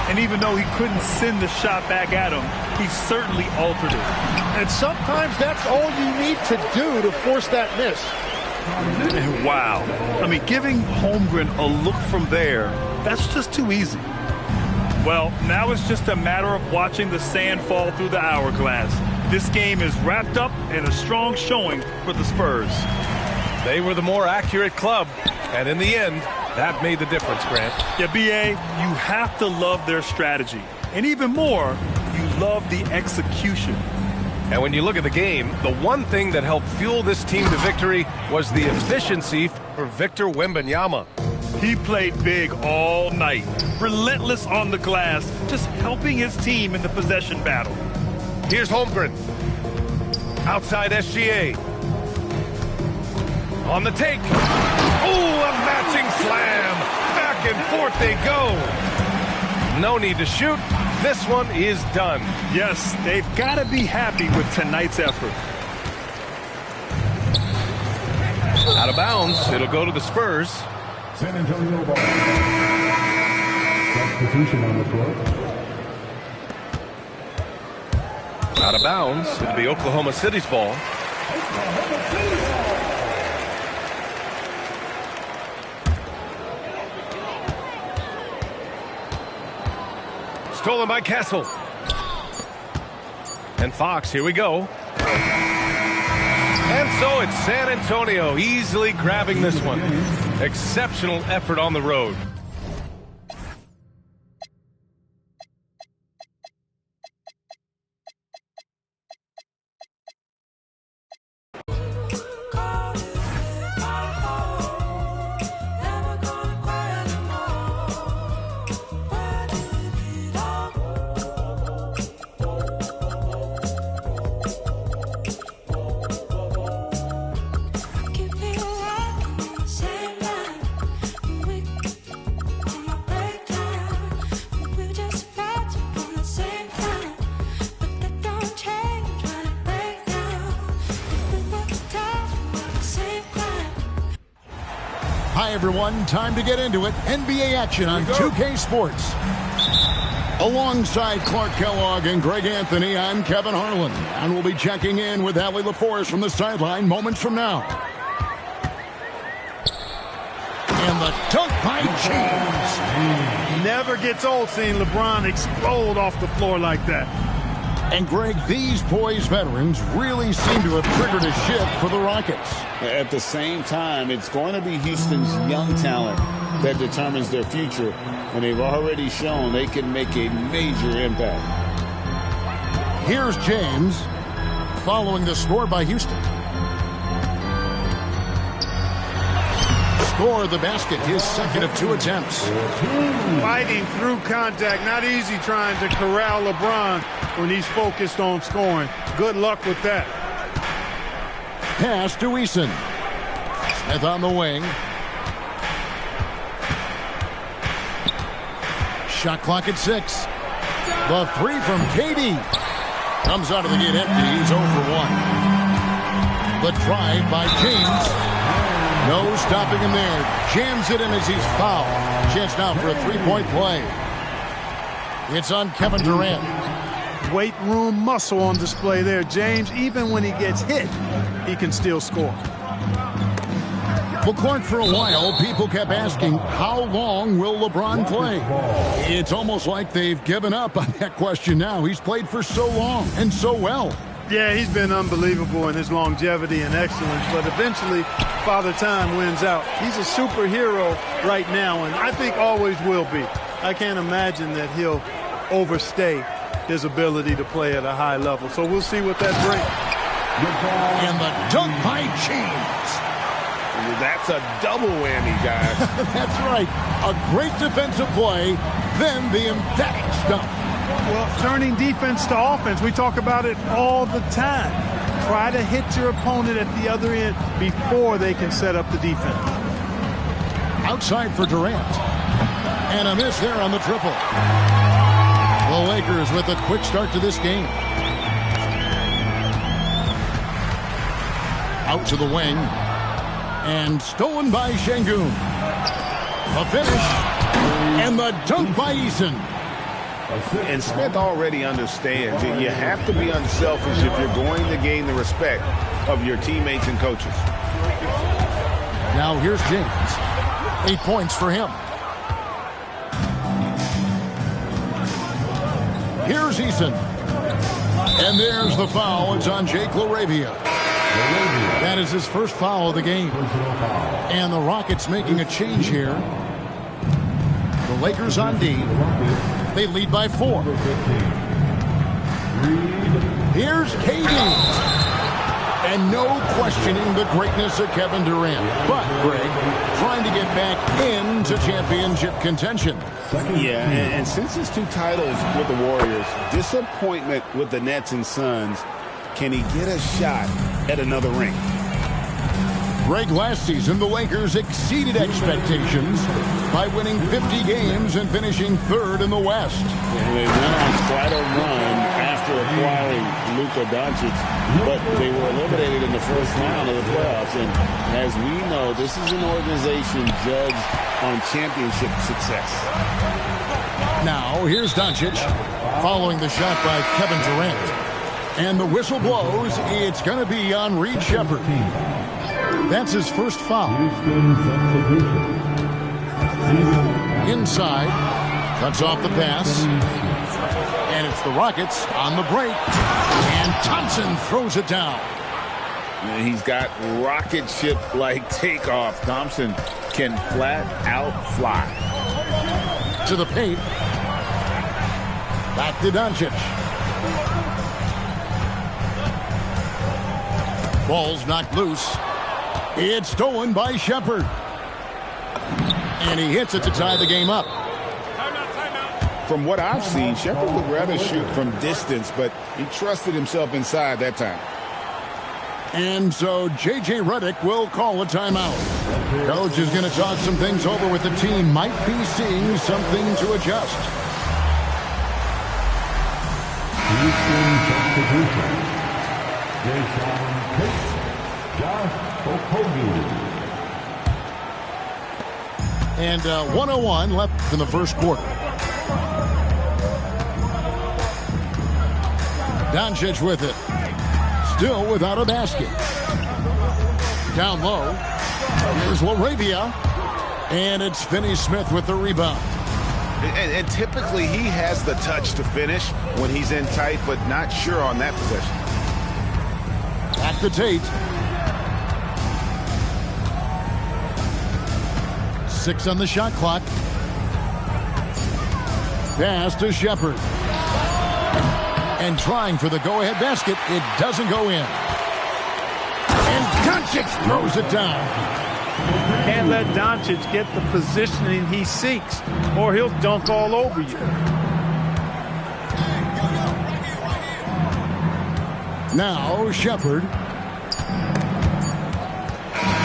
And even though he couldn't send the shot back at him, he certainly altered it. And sometimes that's all you need to do to force that miss. And wow. I mean, giving Holmgren a look from there, that's just too easy. Well, now it's just a matter of watching the sand fall through the hourglass. This game is wrapped up in a strong showing for the Spurs. They were the more accurate club. And in the end, that made the difference, Grant. Yeah, B.A., you have to love their strategy. And even more, you love the execution. And when you look at the game, the one thing that helped fuel this team to victory was the efficiency for Victor Wembanyama. He played big all night, relentless on the glass, just helping his team in the possession battle. Here's Holmgren. Outside SGA. On the take. Ooh, a matching slam. Back and forth they go. No need to shoot. This one is done. Yes, they've got to be happy with tonight's effort. Out of bounds. It'll go to the Spurs. San Antonio ball. Substitution on the floor. Out of bounds. It'll be Oklahoma City's ball. Stolen by Castle. And Fox, here we go. And so it's San Antonio easily grabbing this one. Exceptional effort on the road. Hi, everyone. Time to get into it. NBA action on 2K Sports. Alongside Clark Kellogg and Greg Anthony, I'm Kevin Harlan. And we'll be checking in with Allie LaForce from the sideline moments from now. And the dunk by James. Never gets old seeing LeBron explode off the floor like that. And Greg, these poised veterans really seem to have triggered a shift for the Rockets. At the same time, it's going to be Houston's young talent that determines their future, and they've already shown they can make a major impact. Here's James following the score by Houston. Score the basket, his second of 2 attempts. Fighting through contact, not easy trying to corral LeBron when he's focused on scoring. Good luck with that. Pass to Eason. Smith on the wing. Shot clock at 6. The 3 from KD. Comes out of the gate empty. He's 0 for 1. The drive by James. No stopping him there. Jams it in as he's fouled. Chance now for a 3-point play. It's on Kevin Durant. Weight room muscle on display there. James, even when he gets hit, he can still score. Well, Clark, for a while, people kept asking, how long will LeBron play? It's almost like they've given up on that question now. He's played for so long and so well. Yeah, he's been unbelievable in his longevity and excellence, but eventually Father Time wins out. He's a superhero right now, and I think always will be. I can't imagine that he'll overstay his ability to play at a high level. So we'll see what that brings. And the dunk by James. That's a double whammy, guys. That's right. A great defensive play, then the emphatic stuff. Well, turning defense to offense, we talk about it all the time. Try to hit your opponent at the other end before they can set up the defense. Outside for Durant. And a miss there on the triple. The Lakers with a quick start to this game. Out to the wing. And stolen by Şengün. A finish. And the dunk by Eason. And Smith already understands that you have to be unselfish if you're going to gain the respect of your teammates and coaches. Now here's James. 8 points for him. Here's Eason. And there's the foul. It's on Jake LaRavia. That is his first foul of the game. And the Rockets making a change here. The Lakers on D. They lead by 4. Here's KD. And no questioning the greatness of Kevin Durant. But, Greg, trying to get back into championship contention. Yeah, and since his 2 titles with the Warriors, disappointment with the Nets and Suns, can he get a shot at another ring? Greg, last season, the Lakers exceeded expectations by winning 50 games and finishing 3rd in the West. And they went on quite a run after acquiring Luka Doncic, but they were eliminated in the first round of the playoffs. And as we know, this is an organization judged on championship success. Now, here's Doncic following the shot by Kevin Durant. And the whistle blows. It's going to be on Reed Sheppard. That's his first foul. Inside. Cuts off the pass. And it's the Rockets on the break. And Thompson throws it down. And he's got rocket ship-like takeoff. Thompson can flat out fly. To the paint. Back to Doncic. Ball's knocked loose. It's stolen by Sheppard. And he hits it to tie the game up. From what I've seen, Sheppard would rather shoot from distance, but he trusted himself inside that time. And so J.J. Redick will call a timeout. Coach is going to talk some things over with the team. Might be seeing something to adjust. Houston substitution. Jason Kidd, Josh Okogie. And 1:01 left in the first quarter. Doncic with it. Still without a basket. Down low. Here's LaRavia. And it's Finney-Smith with the rebound. And typically he has the touch to finish when he's in tight, but not sure on that possession. Back to Tate. 6 on the shot clock. Pass to Sheppard. And trying for the go-ahead basket. It doesn't go in. And Doncic throws it down. Can't let Doncic get the positioning he seeks, or he'll dunk all over you. Now Sheppard.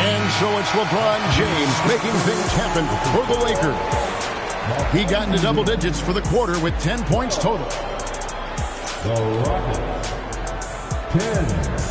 And so it's LeBron James making things happen for the Lakers. He got into double digits for the quarter with 10 points total. The Rockets, 10.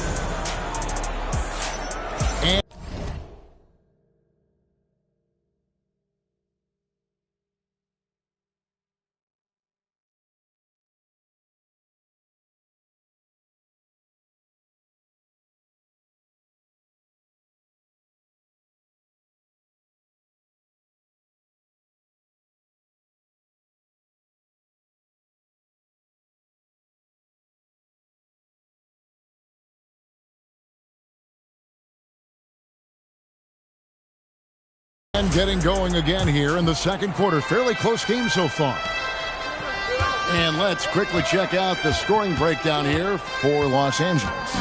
And getting going again here in the second quarter. Fairly close game so far. And let's quickly check out the scoring breakdown here for Los Angeles.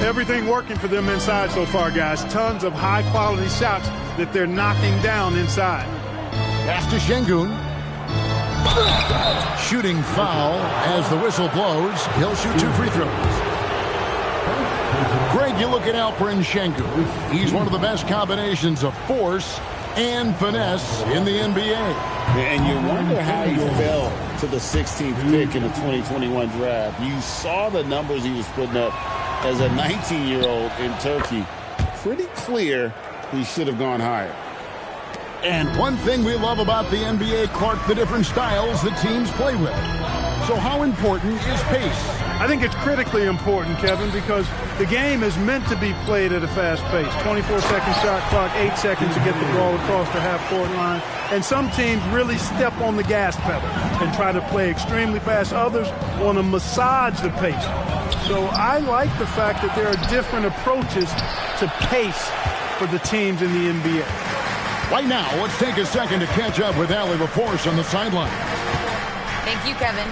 Everything working for them inside so far, guys. Tons of high-quality shots that they're knocking down inside. Pass to Şengün. Shooting foul as the whistle blows. He'll shoot 2 free throws. Greg, you look at Alperen Şengün. He's one of the best combinations of force and finesse in the NBA. And you wonder how he fell to the 16th pick in the 2021 draft. You saw the numbers he was putting up as a 19-year-old in Turkey. Pretty clear he should have gone higher. And one thing we love about the NBA, Clark, the different styles that teams play with. So how important is pace? I think it's critically important, Kevin, because the game is meant to be played at a fast pace. 24-second shot clock, 8 seconds to get the ball across the half-court line. And some teams really step on the gas pedal and try to play extremely fast. Others want to massage the pace. So I like the fact that there are different approaches to pace for the teams in the NBA. Right now, let's take a second to catch up with Allie LaForce on the sideline. Thank you, Kevin.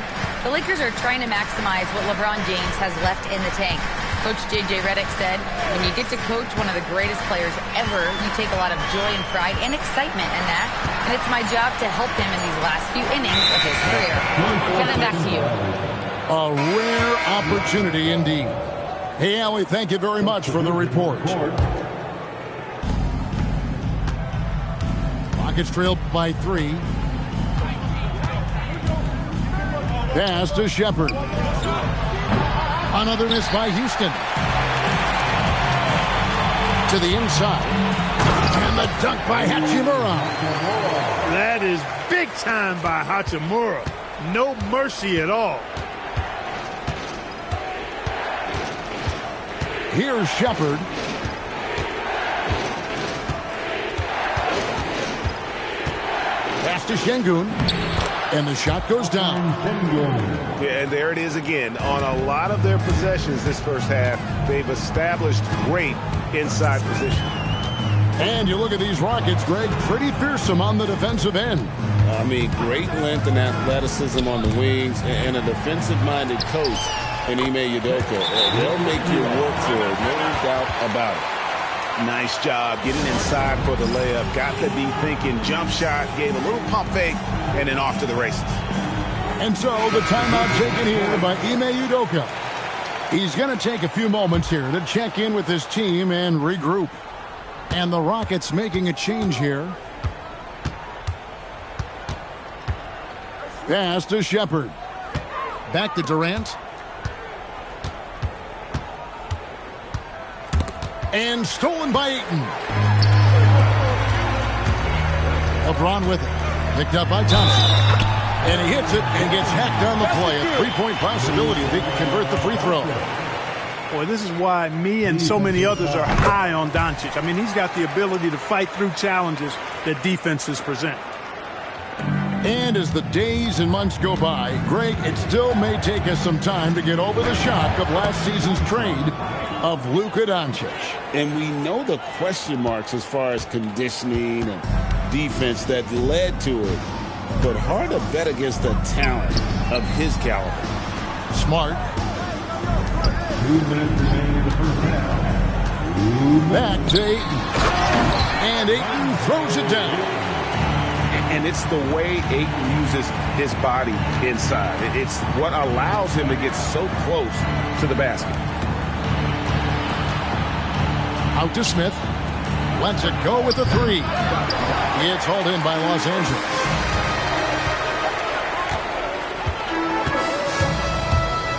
The Lakers are trying to maximize what LeBron James has left in the tank. Coach J.J. Redick said, when you get to coach one of the greatest players ever, you take a lot of joy and pride and excitement in that. And it's my job to help him in these last few innings of his career. Kevin, back to you. A rare opportunity indeed. Hey, Allie, thank you very much for the report. Rockets trail by 3. Pass to Shepard. Another miss by Houston. To the inside. And the dunk by Hachimura. That is big time by Hachimura. No mercy at all. Here's Shepard. Pass to Şengün. And the shot goes down. Yeah, and there it is again. On a lot of their possessions this first half, they've established great inside position. And you look at these Rockets, Greg, pretty fearsome on the defensive end. I mean, great length and athleticism on the wings, and a defensive-minded coach in Ime Udoka. They'll make you work for it, no doubt about it. Nice job getting inside for the layup. Got to be thinking jump shot, gave a little pump fake, and then off to the races. And so the timeout taken here by Ime Udoka. He's going to take a few moments here to check in with his team and regroup. And the Rockets making a change here. Pass to Shepard. Back to Durant. And stolen by Ayton. LeBron with it. Picked up by Thompson. And he hits it and gets hacked on the play. A three-point possibility if he can convert the free throw. Boy, this is why me and so many others are high on Doncic. I mean, he's got the ability to fight through challenges that defenses present. And as the days and months go by, Greg, it still may take us some time to get over the shock of last season's trade of Luka Doncic. And we know the question marks as far as conditioning and defense that led to it. But hard to bet against the talent of his caliber. Smart. 2 minutes remaining in the first half. Back to Ayton. And Ayton throws it down. And it's the way Ayton uses his body inside. It's what allows him to get so close to the basket. Out to Smith. Lets it go with the 3. It's hauled in by Los Angeles.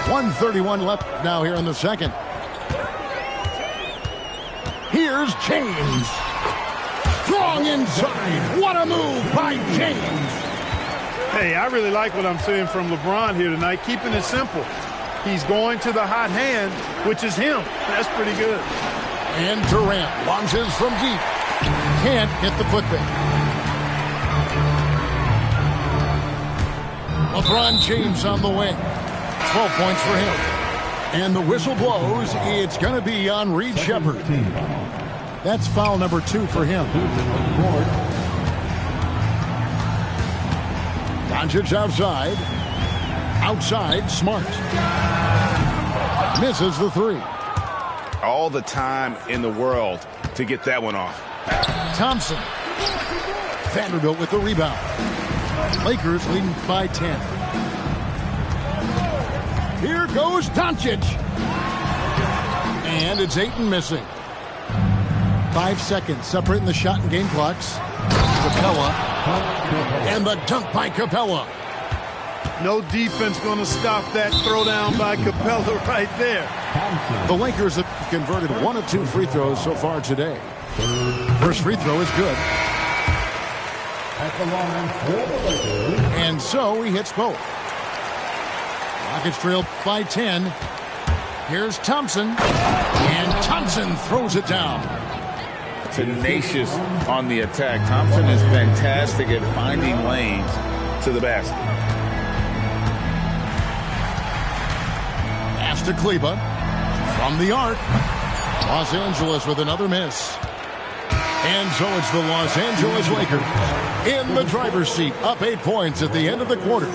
.131 left now here in the second. Here's James. Strong inside. What a move by James. Hey, I really like what I'm seeing from LeBron here tonight, keeping it simple. He's going to the hot hand, which is him. That's pretty good. And Durant launches from deep. Can't get the putback. LeBron James on the wing. 12 points for him. And the whistle blows. It's going to be on Reed Shepard. That's foul number 2 for him. Doncic outside. Outside, Smart. Misses the 3. All the time in the world to get that one off. Thompson. Vanderbilt with the rebound. Lakers leading by 10. Here goes Doncic. And it's Ayton missing. 5 seconds separating the shot and game clocks. Capella. And the dunk by Capella. No defense going to stop that throwdown by Capella right there. The Lakers have converted 1 of 2 free throws so far today. First free throw is good. And so he hits both. Rockets trail by 10. Here's Thompson. And Thompson throws it down. Tenacious on the attack. Thompson is fantastic at finding lanes to the basket. Pass to Kleba. From the arc. Los Angeles with another miss. And so it's the Los Angeles Lakers in the driver's seat, up 8 points at the end of the quarter.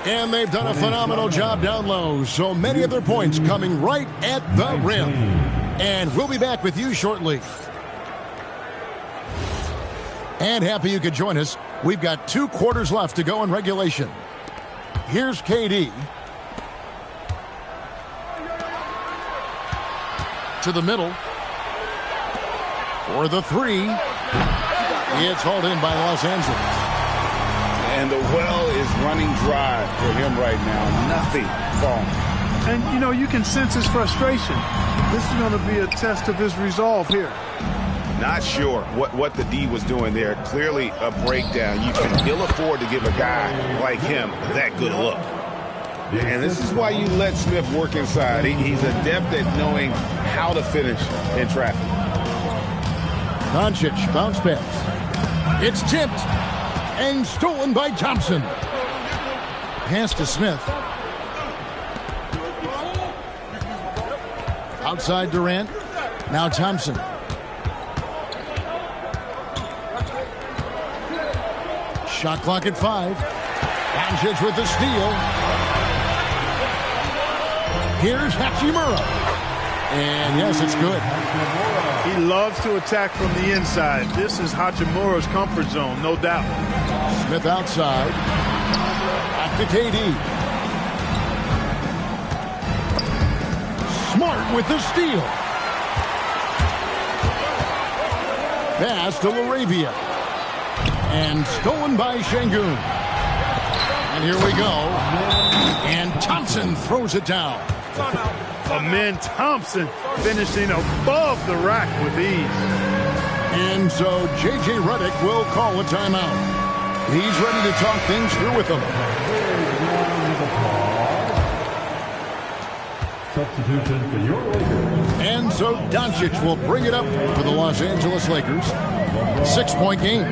And they've done a phenomenal job down low. So many of their points coming right at the rim. And we'll be back with you shortly. And happy you could join us We've got 2 quarters left to go in regulation. Here's KD. To the middle. For the 3. It's hauled in by Los Angeles. And the well is running dry for him right now. Nothing falling. And, you know, you can sense his frustration. This is going to be a test of his resolve here. Not sure what the D was doing there. Clearly a breakdown. You can ill afford to give a guy like him that good a look. And this is why you let Smith work inside. He's adept at knowing how to finish in traffic. Doncic, bounce pass. It's tipped and stolen by Thompson. Pass to Smith. Outside Durant. Now Thompson. Shot clock at 5. Doncic with the steal. Here's Hachimura. And yes, it's good. He loves to attack from the inside. This is Hachimura's comfort zone, no doubt. Smith outside. Back to KD. Smart with the steal. Pass to LaRavia. And stolen by Şengün. And here we go. And Thompson throws it down. Amen Thompson finishing above the rack with ease. And so J.J. Redick will call a timeout. He's ready to talk things through with them. Substitution for your Lakers. And so Doncic will bring it up for the Los Angeles Lakers. 6-point game.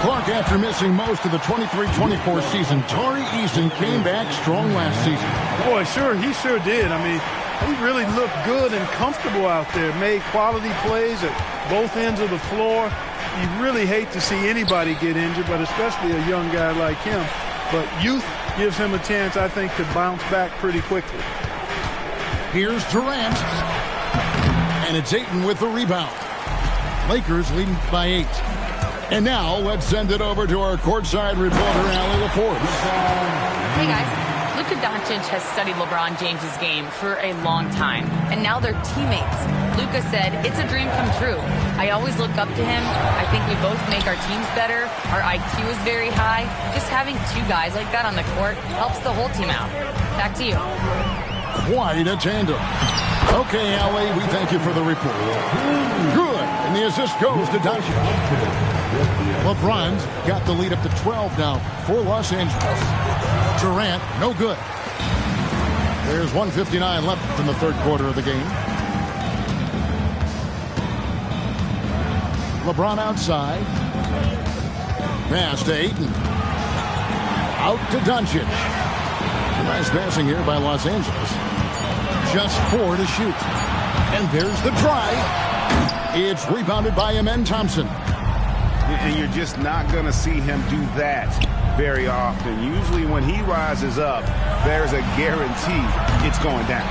Clark, after missing most of the 23-24 season, Tari Eason came back strong last season. Boy, he sure did. I mean, he really looked good and comfortable out there. Made quality plays at both ends of the floor. You really hate to see anybody get injured, but especially a young guy like him. But youth gives him a chance, I think, to bounce back pretty quickly. Here's Durant. And it's Ayton with the rebound. Lakers leading by 8. And now, let's send it over to our courtside reporter, Allie LaForce. Hey, guys. Luka Doncic has studied LeBron James' game for a long time, and now they're teammates. Luka said, "It's a dream come true. I always look up to him. I think we both make our teams better. Our IQ is very high. Just having 2 guys like that on the court helps the whole team out." Back to you. Quite a tandem. Okay, Allie, we thank you for the report. Good. And the assist goes to Doncic. LeBron's got the lead up to 12 now for Los Angeles. Durant, no good. There's 1:59 left in the third quarter of the game. LeBron outside. Pass to Ayton. Out to Doncic. Nice passing here by Los Angeles. Just 4 to shoot. And there's the try. It's rebounded by Amen Thompson. And you're just not going to see him do that very often. Usually when he rises up, there's a guarantee it's going down.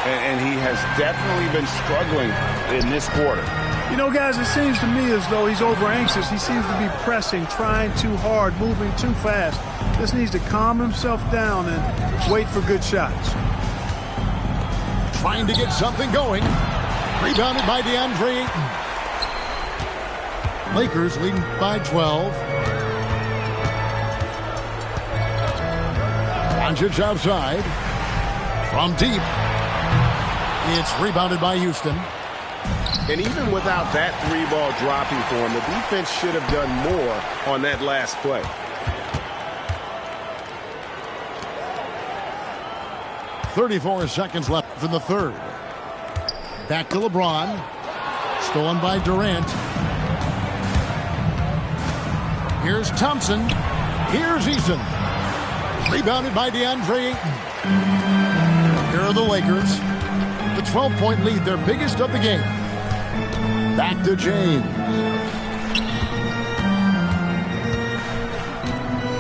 And he has definitely been struggling in this quarter. You know, guys, it seems to me as though he's over-anxious. He seems to be pressing, trying too hard, moving too fast. Just needs to calm himself down and wait for good shots. Trying to get something going. Rebounded by DeAndre Ayton. Lakers leading by 12. Doncic outside. From deep. It's rebounded by Houston. And even without that 3-ball dropping for him, the defense should have done more on that last play. .34 seconds left in the third. Back to LeBron. Stolen by Durant. Here's Thompson. Here's Eason. Rebounded by DeAndre Ayton. Here are the Lakers. The 12-point lead, their biggest of the game. Back to James.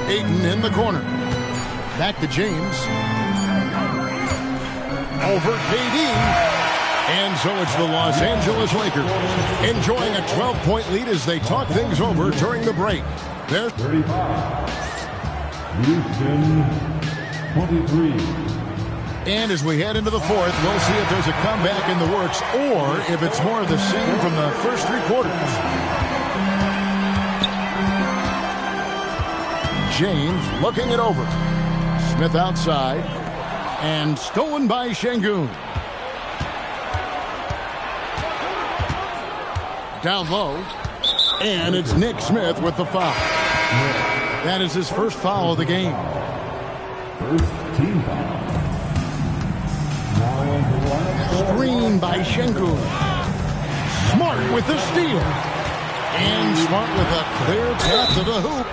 Ayton in the corner. Back to James. Over KD. And so it's the Los Angeles Lakers enjoying a 12-point lead as they talk things over during the break. They're 35. Houston, 23. And as we head into the fourth, we'll see if there's a comeback in the works or if it's more of the same from the first three quarters. James looking it over. Smith outside. And stolen by Şengün. Down low. And it's Nick Smith with the foul. That is his first foul of the game. First team foul. Screen by Şengün. Smart with the steal. And Smart with a clear path to the hoop.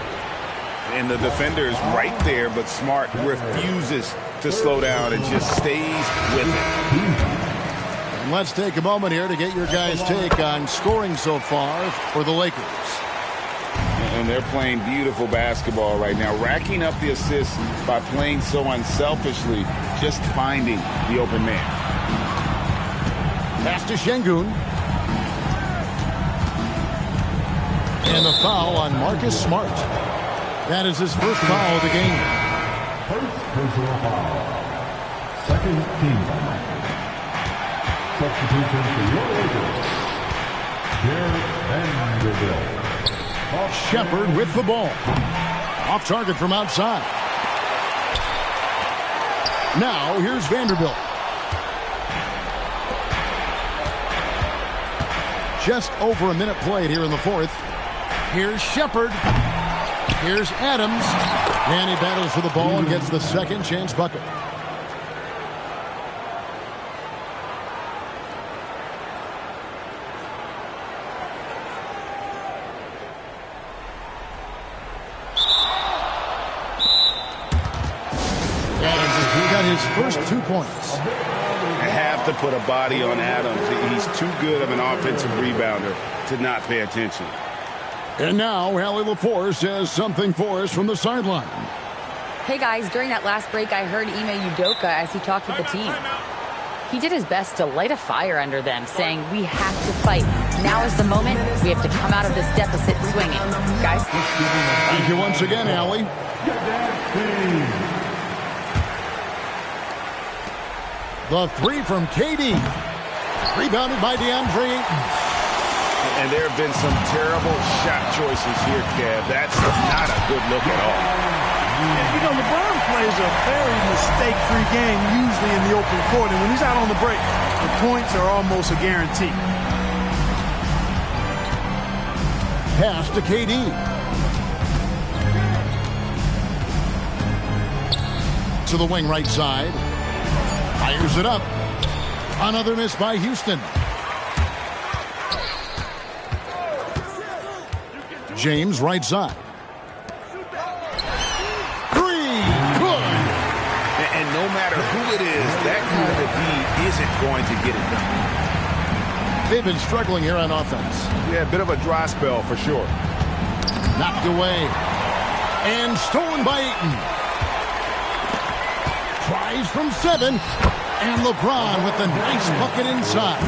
And the defender's right there, but Smart refuses to slow down and just stays with it. And let's take a moment here to get your guys' take on scoring so far for the Lakers. And they're playing beautiful basketball right now, racking up the assists by playing so unselfishly, just finding the open man. Pass to Şengün. And the foul on Marcus Smart. That is his first foul of the game. First personal foul. Second team foul. Substitution for your Lakers. Jarred Vanderbilt. Shepherd with the ball. Off target from outside. Now here's Vanderbilt. Just over a minute played here in the fourth. Here's Shepherd. Here's Adams. And he battles for the ball and gets the second chance bucket. His first 2 points. I have to put a body on Adams. He's too good of an offensive rebounder to not pay attention. And now Allie LaForce says something for us from the sideline. Hey guys, during that last break I heard Ime Udoka as he talked with the team. He did his best to light a fire under them, saying we have to fight. Now is the moment. We have to come out of this deficit swinging. Guys? Thank you once again, Allie. The three from KD. Rebounded by DeAndre Ayton. And there have been some terrible shot choices here, Kev. That's not a good look at all. And, you know, LeBron plays a very mistake-free game usually in the open court. And when he's out on the break, the points are almost a guarantee. Pass to KD. To the wing right side. Fires it up. Another miss by Houston. James right side. Three. Good. And no matter who it is, that kind of a D isn't going to get it done. They've been struggling here on offense. Yeah, a bit of a dry spell for sure. Knocked away. And stolen by Ayton. Tries from 7. And LeBron with a nice bucket inside.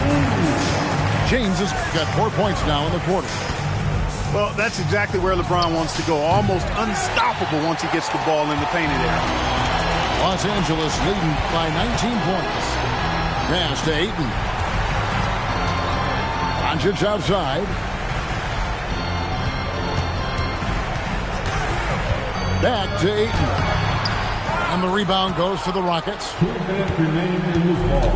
James has got 4 points now in the quarter. Well, that's exactly where LeBron wants to go. Almost unstoppable once he gets the ball in the painted area. Los Angeles leading by 19 points. Pass to Ayton. Doncic outside. Back to Ayton. And the rebound goes to the Rockets. 2 minutes remain in this ball.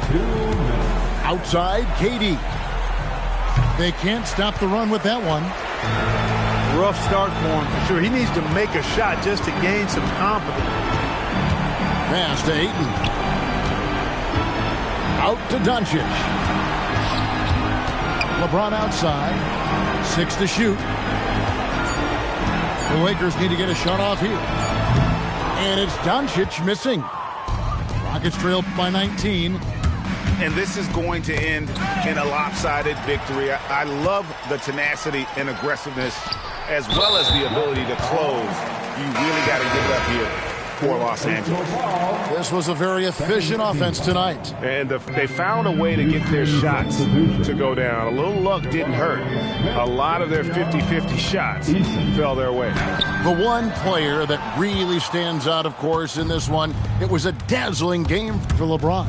2 minutes. Outside, KD. They can't stop the run with that one. Rough start for him, for sure. He needs to make a shot just to gain some confidence. Pass to Ayton. Out to Doncic. LeBron outside. 6 to shoot. The Lakers need to get a shot off here. And it's Doncic missing. Rockets trail by 19. And this is going to end in a lopsided victory. I love the tenacity and aggressiveness as well as the ability to close. You really got to give it up here. for Los Angeles. This was a very efficient offense tonight. And they found a way to get their shots to go down. A little luck didn't hurt. A lot of their 50-50 shots fell their way. The one player that really stands out, of course, in this one, it was a dazzling game for LeBron.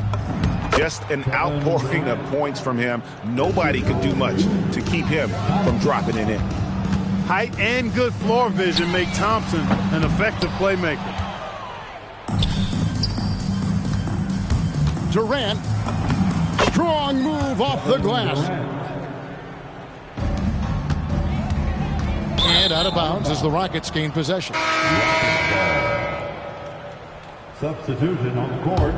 Just an outpouring of points from him. Nobody could do much to keep him from dropping it in. Height and good floor vision make Thompson an effective playmaker. Durant, strong move off the glass. And out of bounds as the Rockets gain possession. Substitution on the court.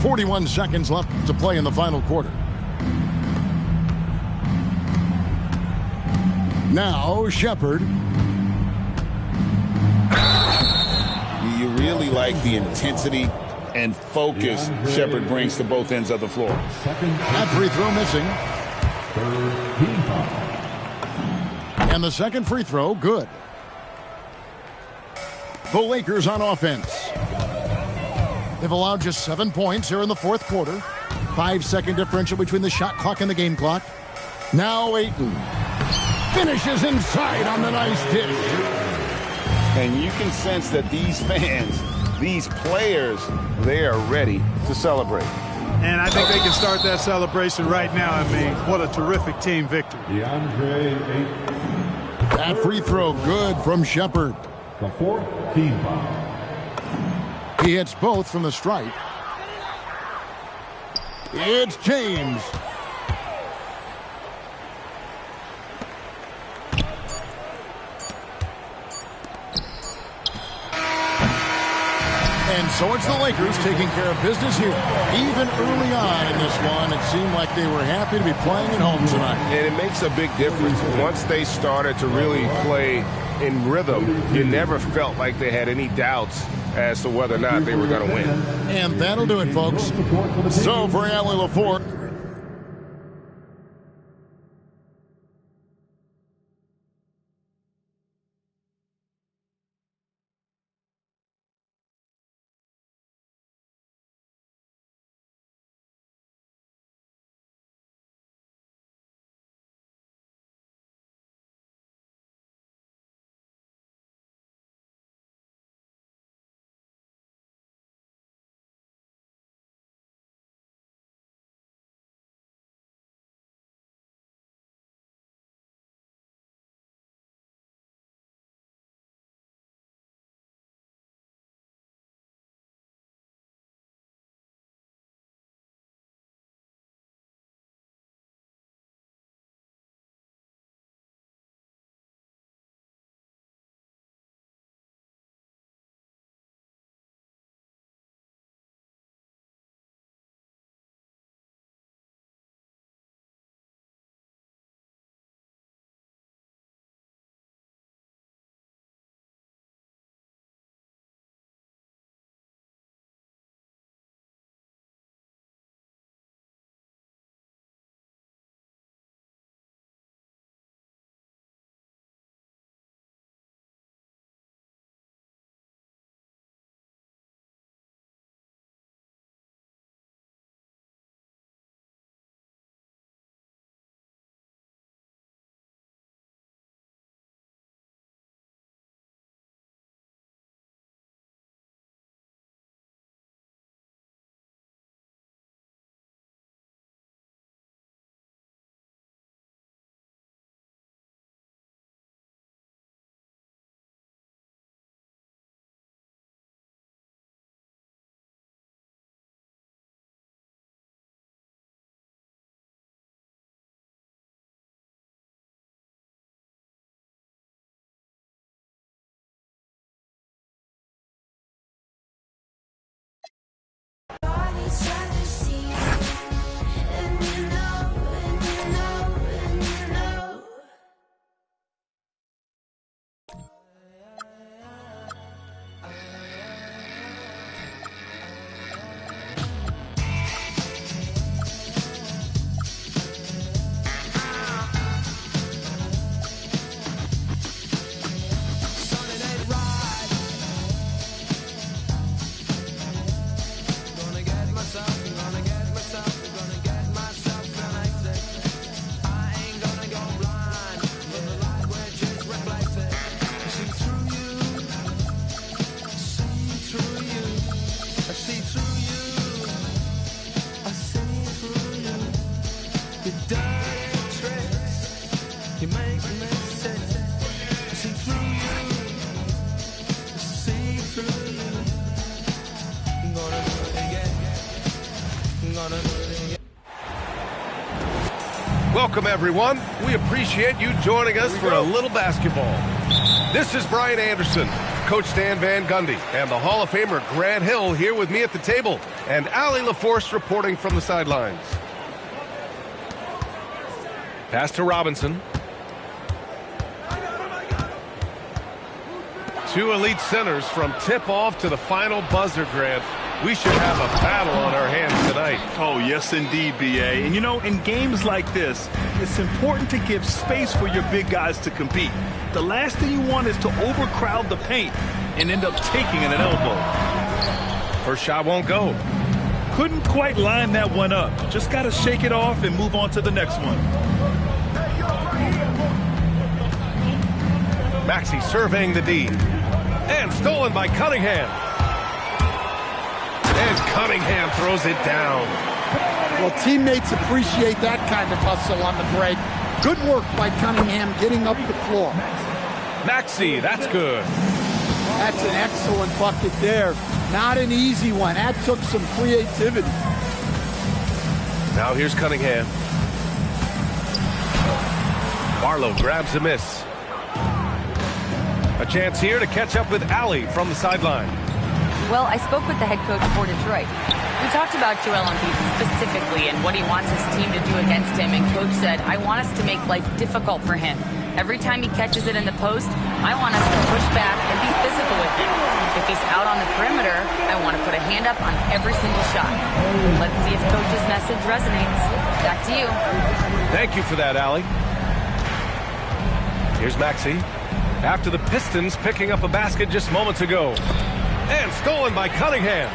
41 seconds left to play in the final quarter. Now, Shepherd. You really like the intensity and focus Shepherd brings to both ends of the floor. That free throw missing. And the second free throw, good. The Lakers on offense. They've allowed just 7 points here in the fourth quarter. 5-second differential between the shot clock and the game clock. Now Ayton finishes inside on the nice dish. And you can sense that these fans, these players, they are ready to celebrate. And I think they can start that celebration right now. I mean, what a terrific team victory. DeAndre Ayton. That free throw good from Shepherd. The fourth team foul. He hits both from the stripe. It's James. And so it's the Lakers taking care of business here. Even early on in this one, it seemed like they were happy to be playing at home tonight. And it makes a big difference. Once they started to really play in rhythm, you never felt like they had any doubts as to whether or not they were going to win. And that'll do it, folks. So for Allie LaForte, Welcome, everyone. We appreciate you joining us for a little basketball. This is Brian Anderson, Coach Stan Van Gundy, and the Hall of Famer Grant Hill here with me at the table, and Allie LaForce reporting from the sidelines. Pass to Robinson. Two elite centers from tip-off to the final buzzer, Grant. We should have a battle on our hands tonight. Oh, yes, indeed, B.A. And, you know, in games like this, it's important to give space for your big guys to compete. The last thing you want is to overcrowd the paint and end up taking an elbow. First shot won't go. Couldn't quite line that one up. Just got to shake it off and move on to the next one. Maxey surveying the D. And stolen by Cunningham. And Cunningham throws it down. Well, teammates appreciate that kind of hustle on the break. Good work by Cunningham getting up the floor. Maxey, that's good. That's an excellent bucket there. Not an easy one. That took some creativity. Now here's Cunningham. Barlow grabs a miss. A chance here to catch up with Allie from the sideline. Well, I spoke with the head coach for Detroit. We talked about Joel Embiid specifically and what he wants his team to do against him, and Coach said, I want us to make life difficult for him. Every time he catches it in the post, I want us to push back and be physical with him. If he's out on the perimeter, I want to put a hand up on every single shot. Let's see if Coach's message resonates. Back to you. Thank you for that, Allie. Here's Maxey. After the Pistons picking up a basket just moments ago. And stolen by Cunningham.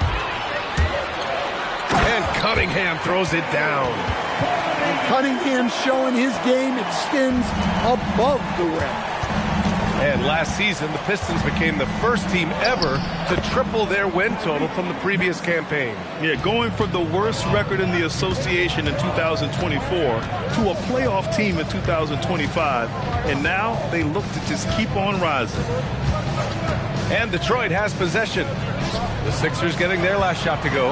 And Cunningham throws it down. And Cunningham showing his game extends above the rim. And last season, the Pistons became the first team ever to triple their win total from the previous campaign. Yeah, going from the worst record in the association in 2024 to a playoff team in 2025. And now they look to just keep on rising. And Detroit has possession. The Sixers getting their last shot to go.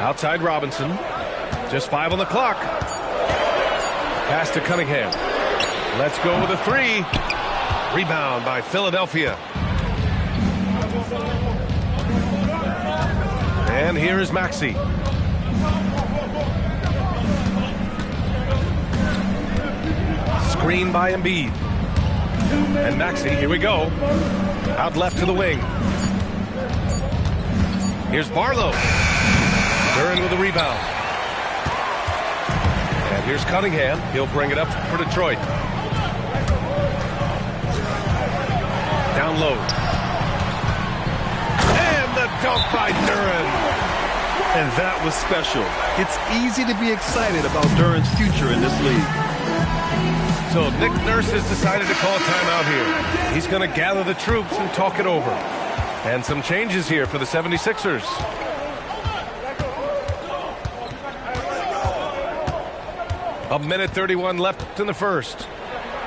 Outside Robinson. Just 5 on the clock. Pass to Cunningham. Let's go with a three. Rebound by Philadelphia. And here is Maxey. Screen by Embiid. And Maxey, here we go. Out left to the wing. Here's Barlow. Duren with the rebound. And here's Cunningham. He'll bring it up for Detroit. Down low. And the dunk by Duren. And that was special. It's easy to be excited about Duren's future in this league. So Nick Nurse has decided to call timeout here. He's going to gather the troops and talk it over. And some changes here for the 76ers. A minute 31 left in the first.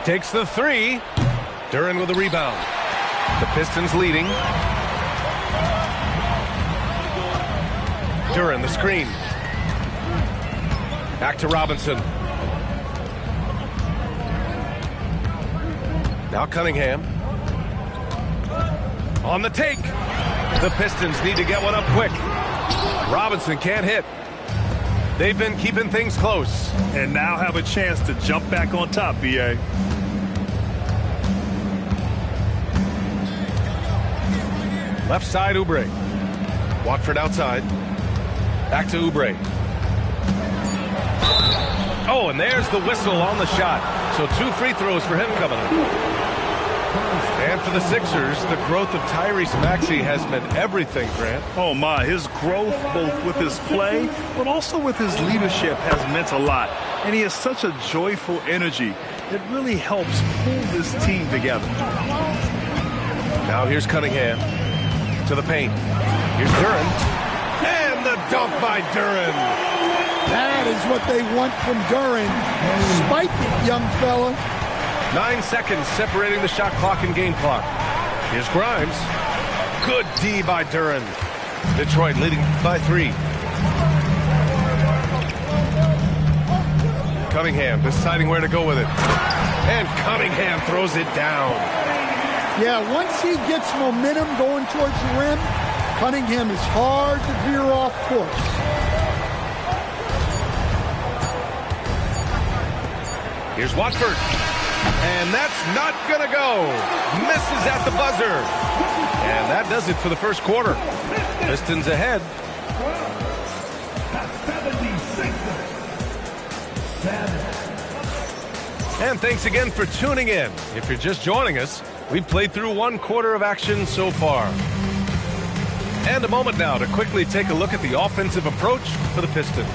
Takes the three. Duren with the rebound. The Pistons leading. Duren, the screen. Back to Robinson. Now Cunningham. On the take. The Pistons need to get one up quick. Robinson can't hit. They've been keeping things close. And now have a chance to jump back on top, B.A. Left side, Oubre. Watford outside. Back to Oubre. Oh, and there's the whistle on the shot. So 2 free throws for him coming up. And for the Sixers, the growth of Tyrese Maxey has meant everything, Grant. Oh, my. His growth, both with his play, but also with his leadership, has meant a lot. And he has such a joyful energy. It really helps pull this team together. Now here's Cunningham to the paint. Here's Duren. And the dunk by Duren. That is what they want from Duren. Spike it, young fella. 9 seconds separating the shot clock and game clock. Here's Grimes. Good D by Duren. Detroit leading by 3. Cunningham deciding where to go with it. And Cunningham throws it down. Yeah, once he gets momentum going towards the rim, Cunningham is hard to veer off course. Here's Watford. And that's not going to go. Misses at the buzzer. And that does it for the first quarter. Pistons ahead. And thanks again for tuning in. If you're just joining us, we've played through one quarter of action so far. And a moment now to quickly take a look at the offensive approach for the Pistons.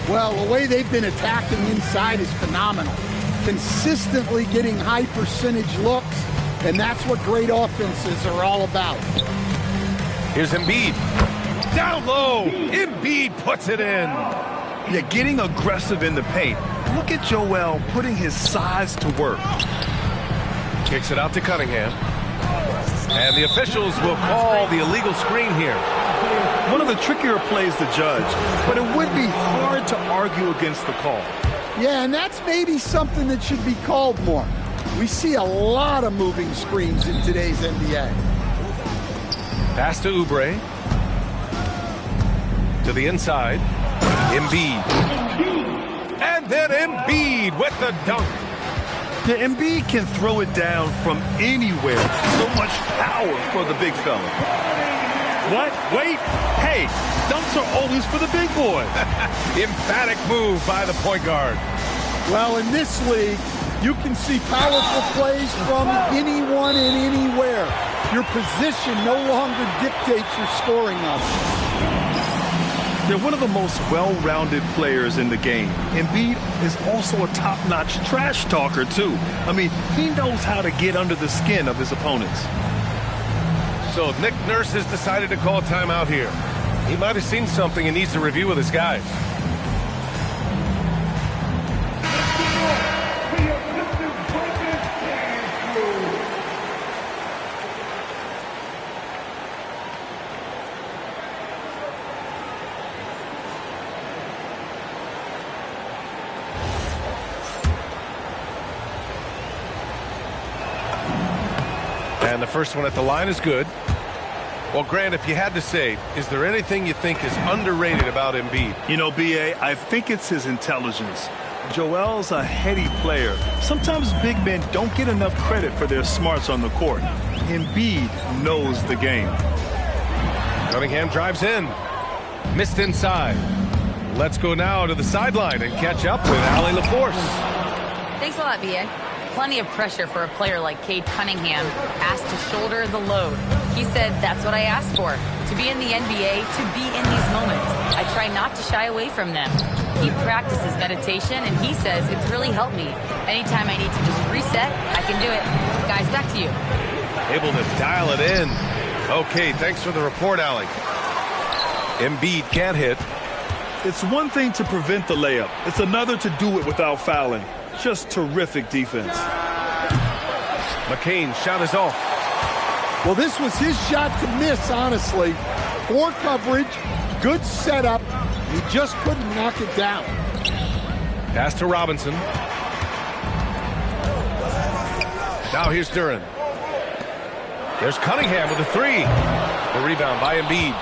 Well, the way they've been attacking inside is phenomenal. Consistently getting high percentage looks, and that's what great offenses are all about. Here's Embiid. Down low. Embiid puts it in. Yeah, getting aggressive in the paint. Look at Joel putting his size to work. Kicks it out to Cunningham. And the officials will call the illegal screen here. One of the trickier plays to judge, but it would be hard to argue against the call. Yeah, and that's maybe something that should be called more. We see a lot of moving screens in today's NBA. Pass to Oubre. To the inside. Embiid. And then Embiid with the dunk. The Embiid can throw it down from anywhere. So much power for the big fella. What? Wait. Hey, dunks are always for the big boy. Emphatic move by the point guard. Well, in this league, you can see powerful plays from anyone and anywhere. Your position no longer dictates your scoring options. They're one of the most well-rounded players in the game. Embiid is also a top-notch trash talker, too. I mean, he knows how to get under the skin of his opponents. So Nick Nurse has decided to call timeout here. He might have seen something and needs to review with his guys. And the first one at the line is good. Well, Grant, if you had to say, is there anything you think is underrated about Embiid? You know, B.A., I think it's his intelligence. Joel's a heady player. Sometimes big men don't get enough credit for their smarts on the court. Embiid knows the game. Cunningham drives in. Missed inside. Let's go now to the sideline and catch up with Allie LaForce. Thanks a lot, B.A. Plenty of pressure for a player like Cade Cunningham, asked to shoulder the load. He said, that's what I asked for, to be in the NBA, to be in these moments. I try not to shy away from them. He practices meditation, and he says it's really helped me. Anytime I need to just reset, I can do it. Guys, back to you. Able to dial it in. Okay, thanks for the report, Allie. Embiid can't hit. It's one thing to prevent the layup. It's another to do it without fouling. Just terrific defense. McCain shot is off. Well, this was his shot to miss, honestly. Poor coverage, good setup. He just couldn't knock it down. Pass to Robinson. Now here's Duren. There's Cunningham with a three. The rebound by Embiid.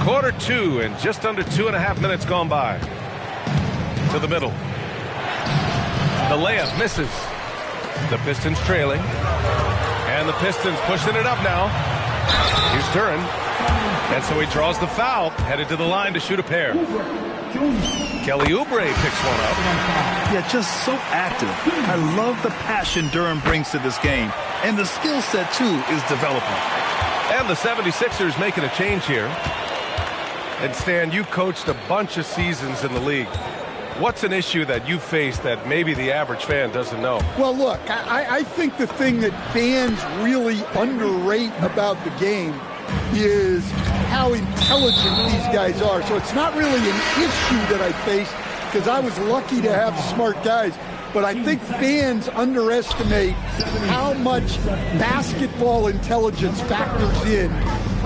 Quarter two and just under 2.5 minutes gone by. To the middle. The layup misses. The Pistons trailing. And the Pistons pushing it up now. Here's Duren. And so he draws the foul, headed to the line to shoot a pair. Kelly Oubre picks one up. Yeah, just so active. I love the passion Duren brings to this game. And the skill set, too, is developing. And the 76ers making a change here. And Stan, you coached a bunch of seasons in the league. What's an issue that you face that maybe the average fan doesn't know? Well, look, I think the thing that fans really underrate about the game is how intelligent these guys are. So it's not really an issue that I face because I was lucky to have smart guys. But I think fans underestimate how much basketball intelligence factors in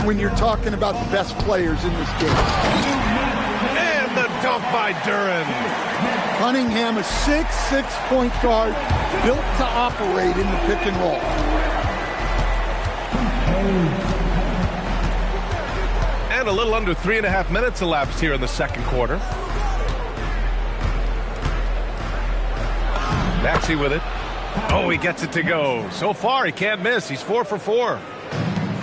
when you're talking about the best players in this game. And the dunk by Duren. Cunningham, a 6'6" point guard, built to operate in the pick and roll. And a little under 3.5 minutes elapsed here in the second quarter. Maxey with it. Oh, he gets it to go. So far, he can't miss. He's 4 for 4.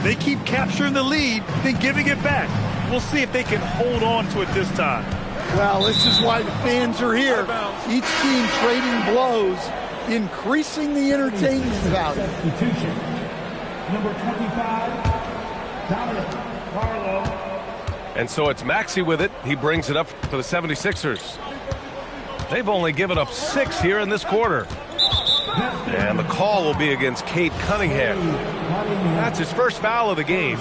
They keep capturing the lead, then giving it back. We'll see if they can hold on to it this time. Well, this is why the fans are here. Each team trading blows, increasing the entertainment value. Substitution. Number 25, Dominic Barlow. And so it's Maxey with it. He brings it up for the 76ers. They've only given up 6 here in this quarter. And the call will be against Cade Cunningham. That's his first foul of the game.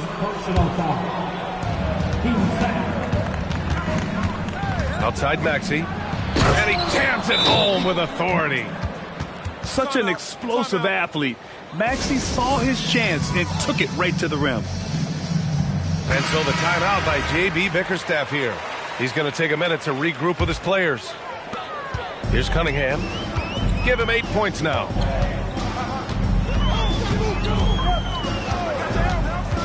Outside Maxey. And he jams it home with authority. Such an explosive athlete. Maxey saw his chance and took it right to the rim. And so the timeout by J.B. Bickerstaff here. He's going to take a minute to regroup with his players. Here's Cunningham. Give him 8 points now.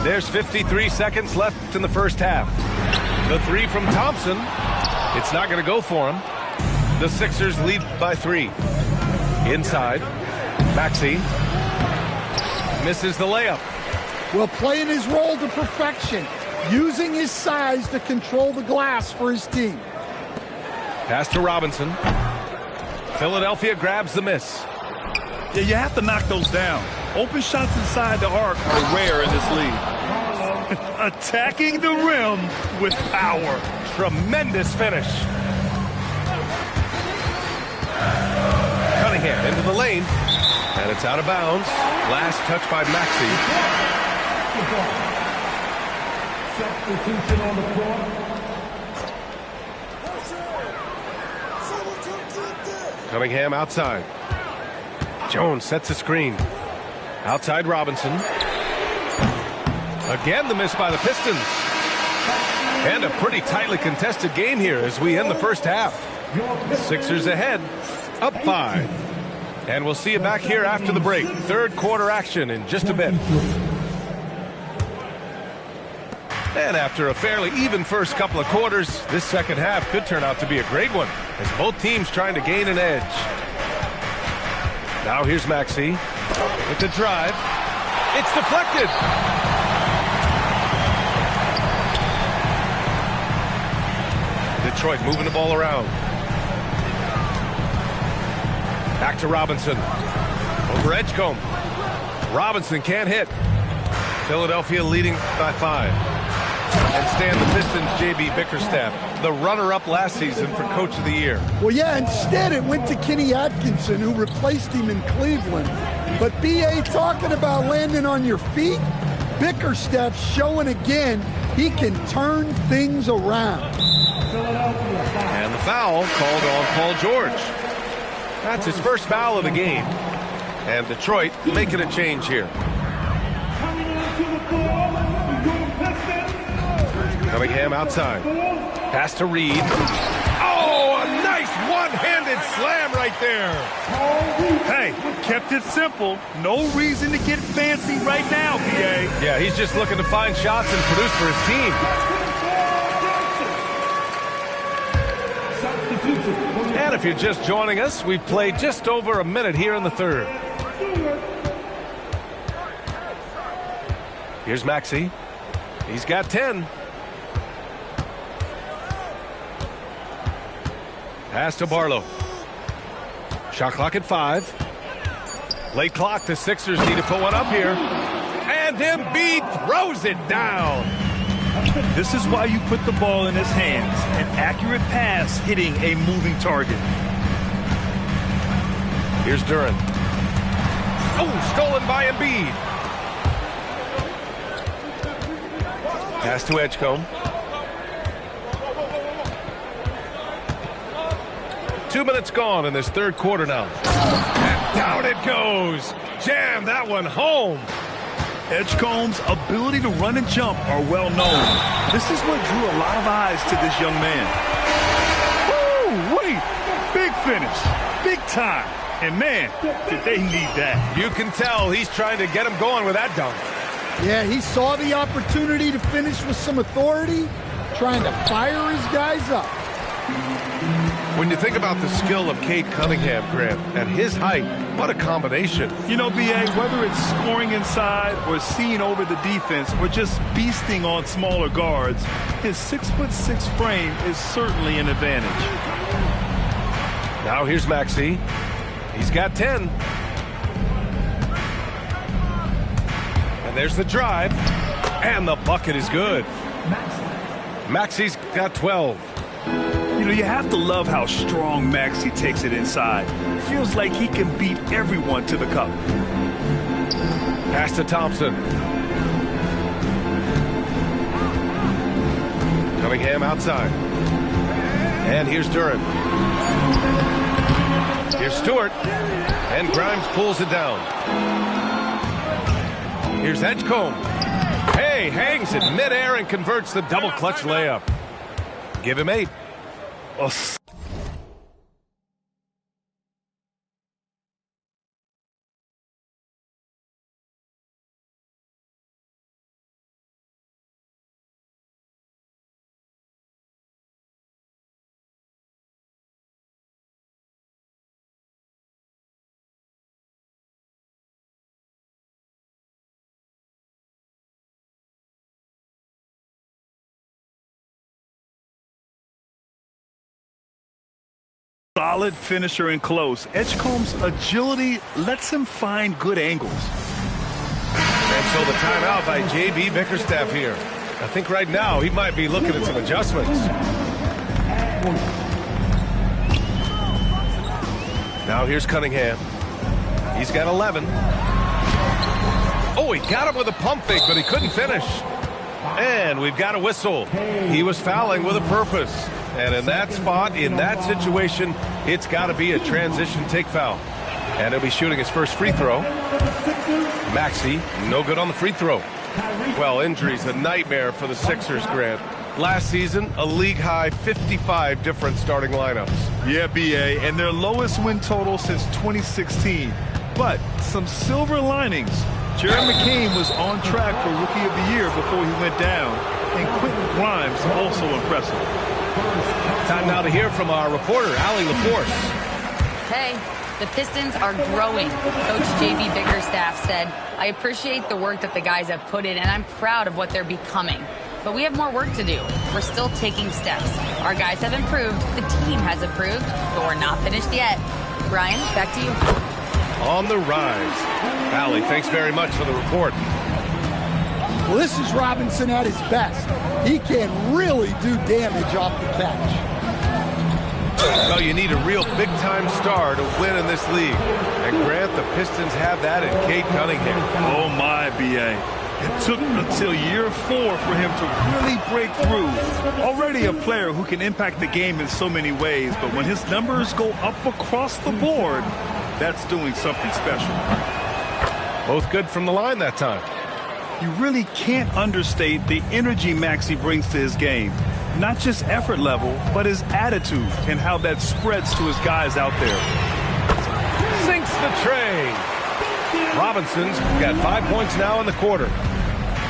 There's 53 seconds left in the first half. The 3 from Thompson. It's not going to go for him. The Sixers lead by 3. Inside. Maxey misses the layup. Well, playing his role to perfection, using his size to control the glass for his team. Pass to Robinson. Philadelphia grabs the miss. Yeah, you have to knock those down. Open shots inside the arc are rare in this league. Attacking the rim with power. Tremendous finish. Cunningham into the lane. And it's out of bounds. Last touch by Maxey. Substitution on the floor. Cunningham outside. Jones sets a screen. Outside Robinson. Again the miss by the Pistons. And a pretty tightly contested game here as we end the first half. Sixers ahead, up 5. And we'll see you back here after the break. Third quarter action in just a bit. And after a fairly even first couple of quarters, this second half could turn out to be a great one as both teams trying to gain an edge. Now here's Maxey with the drive. It's deflected. Detroit moving the ball around. Back to Robinson. Over Edgecombe. Robinson can't hit. Philadelphia leading by 5. And stand the Pistons, J.B. Bickerstaff, the runner-up last season for Coach of the Year. Well, yeah, instead it went to Kenny Atkinson, who replaced him in Cleveland. But B.A. talking about landing on your feet, Bickerstaff showing again he can turn things around. And the foul called on Paul George. That's his first foul of the game. And Detroit making a change here. Cunningham outside. Pass to Reed. Oh, a nice one-handed slam right there. Hey, kept it simple. No reason to get fancy right now, B.A. Yeah, he's just looking to find shots and produce for his team. And if you're just joining us, we've played just over a minute here in the third. Here's Maxey. He's got 10. Pass to Barlow. Shot clock at 5. Late clock. The Sixers need to put one up here. And Embiid throws it down. This is why you put the ball in his hands. An accurate pass hitting a moving target. Here's Duren. Oh, stolen by Embiid. Pass to Edgecombe. 2 minutes gone in this third quarter now. And down it goes. Jam that one home. Edgecombe's ability to run and jump are well known. This is what drew a lot of eyes to this young man. Woo! Ooh-wee. Big finish. Big time. And, man, did they need that. You can tell he's trying to get him going with that dunk. Yeah, he saw the opportunity to finish with some authority, trying to fire his guys up. When you think about the skill of Cade Cunningham, Grant, at his height, what a combination. You know, B.A., whether it's scoring inside or seeing over the defense or just beasting on smaller guards, his 6'6" frame is certainly an advantage. Now here's Maxey. He's got 10. And there's the drive. And the bucket is good. Maxey's got 12. You know, you have to love how strong Maxey takes it inside. Feels like he can beat everyone to the cup. Pass to Thompson. Cunningham outside. And here's Duren. Here's Stewart. And Grimes pulls it down. Here's Edgecombe. Hey, hangs it midair and converts the double clutch layup. Give him 8. Oh. Solid finisher in close. Edgecombe's agility lets him find good angles. And so the timeout by J.B. Bickerstaff here. I think right now he might be looking at some adjustments. Now here's Cunningham. He's got 11. Oh, he got him with a pump fake, but he couldn't finish. And we've got a whistle. He was fouling with a purpose. And in that spot, in that situation, it's got to be a transition take foul. And he'll be shooting his first free throw. Maxey, no good on the free throw. Well, injuries, a nightmare for the Sixers, Grant. Last season, a league-high 55 different starting lineups. Yeah, B.A., and their lowest win total since 2016. But some silver linings. Jared McCain was on track for Rookie of the Year before he went down. And Quentin Grimes also impressive. Time now to hear from our reporter, Allie LaForce. Hey, the Pistons are growing. Coach J.B. Bickerstaff said, I appreciate the work that the guys have put in, and I'm proud of what they're becoming. But we have more work to do. We're still taking steps. Our guys have improved, the team has improved, but we're not finished yet. Brian, back to you. On the rise. Allie, thanks very much for the report. Well, this is Robinson at his best. He can really do damage off the catch. Well, you need a real big-time star to win in this league. And Grant, the Pistons have that in Cade Cunningham. Oh, my, B.A. It took until year 4 for him to really break through. Already a player who can impact the game in so many ways, but when his numbers go up across the board, that's doing something special. Both good from the line that time. You really can't understate the energy Maxey brings to his game. Not just effort level, but his attitude and how that spreads to his guys out there. Sinks the tray. Robinson's got 5 points now in the quarter.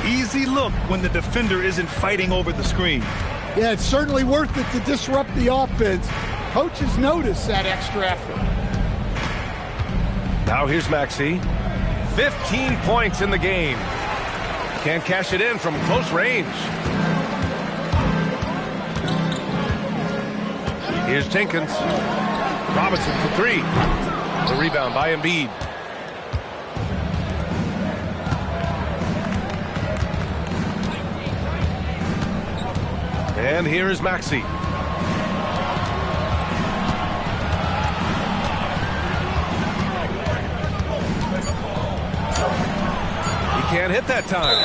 Easy look when the defender isn't fighting over the screen. Yeah, it's certainly worth it to disrupt the offense. Coaches notice that extra effort. Now here's Maxey. 15 points in the game. Can't cash it in from close range. Here's Jenkins. Robinson for 3. The rebound by Embiid. And here is Maxey. He can't hit that time.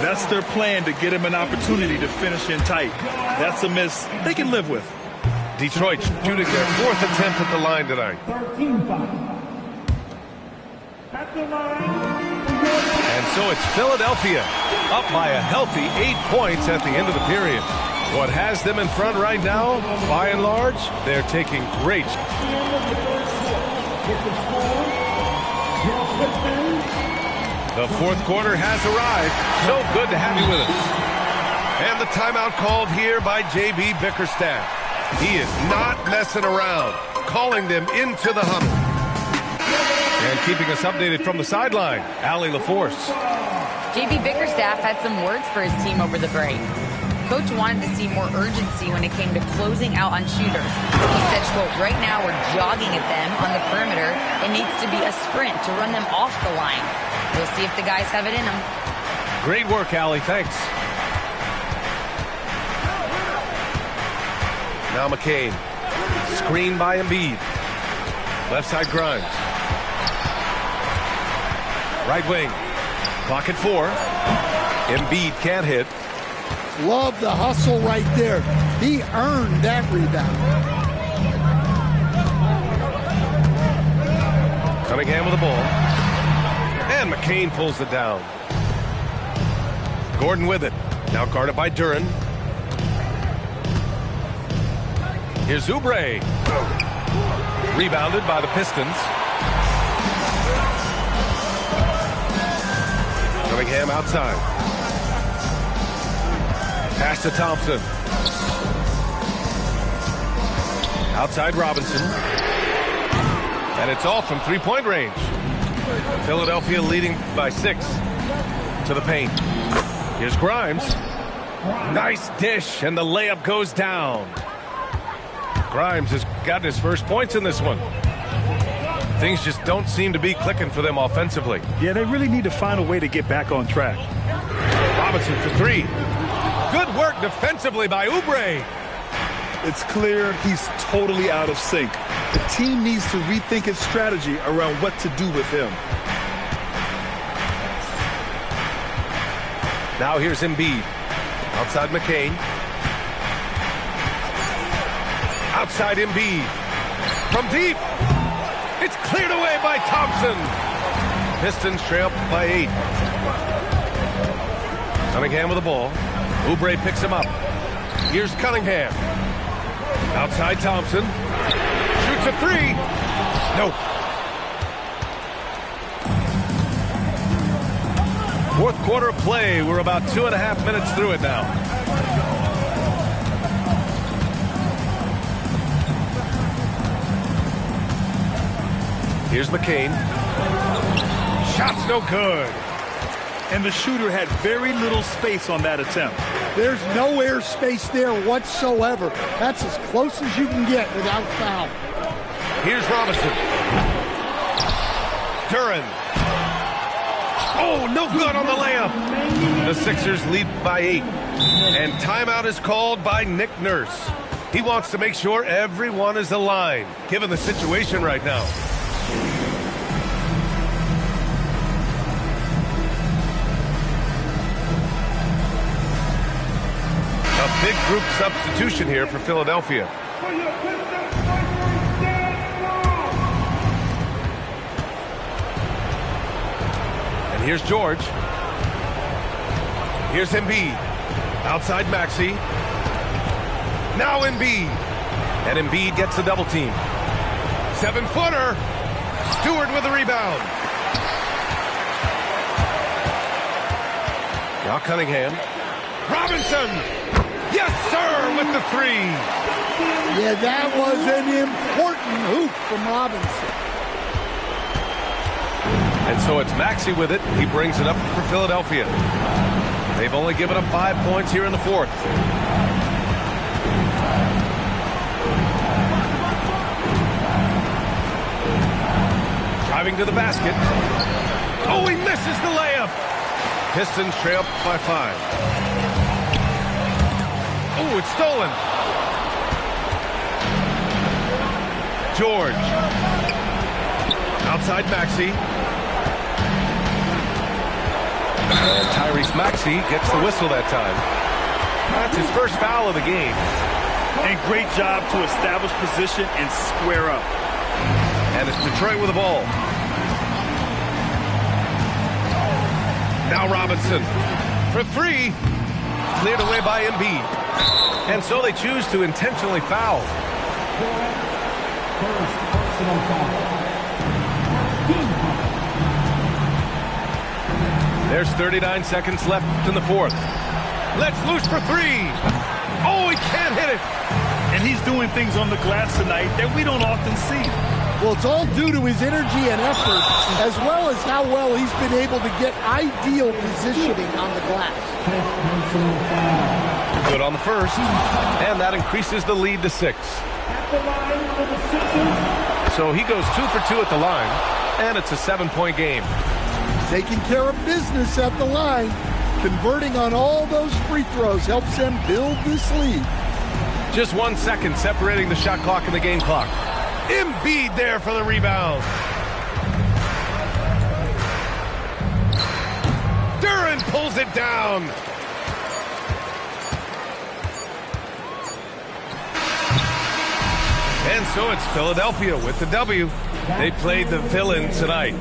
That's their plan, to get him an opportunity to finish in tight. That's a miss they can live with. Detroit shooting their 4th attempt at the line tonight. 13-5. At the line. And so it's Philadelphia up by a healthy 8 points at the end of the period. What has them in front right now, by and large, they're taking great. The fourth quarter has arrived. So good to have you with us. And the timeout called here by J.B. Bickerstaff. He is not messing around, calling them into the huddle. And keeping us updated from the sideline, Allie LaForce. J.B. Bickerstaff had some words for his team over the break. Coach wanted to see more urgency when it came to closing out on shooters. He said, quote, right now we're jogging at them on the perimeter. It needs to be a sprint to run them off the line. We'll see if the guys have it in them. Great work, Allie. Thanks. Now McCain. Screen by Embiid. Left side Grimes. Right wing. Clock at 4. Embiid can't hit. Love the hustle right there. He earned that rebound. Cunningham with the ball. And McCain pulls it down. Gordon with it. Now guarded by Duren. Here's Oubre. Rebounded by the Pistons. Cunningham outside. Pass to Thompson. Outside Robinson. And it's off from three-point range. Philadelphia leading by 6 to the paint. Here's Grimes. Nice dish, and the layup goes down. Grimes has gotten his first points in this one. Things just don't seem to be clicking for them offensively. Yeah, they really need to find a way to get back on track. Robinson for 3. Good work defensively by Oubre. It's clear he's totally out of sync. The team needs to rethink its strategy around what to do with him. Now here's Embiid. Outside McCain. Outside Embiid. From deep. It's cleared away by Thompson. Pistons trail by 8. Cunningham with the ball. Oubre picks him up. Here's Cunningham. Outside Thompson. Shoots a 3. Nope. Fourth quarter play. We're about 2.5 minutes through it now. Here's McCain. Shot's no good. And the shooter had very little space on that attempt. There's no air space there whatsoever. That's as close as you can get without foul. Here's Robinson. Duren. Oh, no good on the layup. The Sixers lead by 8. And timeout is called by Nick Nurse. He wants to make sure everyone is aligned, given the situation right now. A big group substitution here for Philadelphia. And here's George. Here's Embiid. Outside Maxey. Now Embiid. And Embiid gets the double team. 7-footer. Stewart with the rebound. Now Cunningham. Robinson. Yes, sir, with the 3. Yeah, that was an important hoop from Robinson. And so it's Maxey with it. He brings it up for Philadelphia. They've only given up 5 points here in the fourth. Driving to the basket. Oh, he misses the layup. Pistons trail by 5. Oh, it's stolen. George. Outside Maxey. And Tyrese Maxey gets the whistle that time. That's his first foul of the game. And great job to establish position and square up. And it's Detroit with the ball. Now Robinson for 3. Cleared away by Embiid. And so they choose to intentionally foul. First personal foul. There's 39 seconds left in the fourth. Let's loose for three. Oh, he can't hit it. And he's doing things on the glass tonight that we don't often see. Well, it's all due to his energy and effort, as well as how well he's been able to get ideal positioning on the glass. Good on the first, and that increases the lead to 6. So he goes 2 for 2 at the line, and it's a 7-point game. Taking care of business at the line, converting on all those free throws helps them build this lead. Just 1 second separating the shot clock and the game clock. Embiid there for the rebound. Duren pulls it down. And so it's Philadelphia with the W. They played the villain tonight.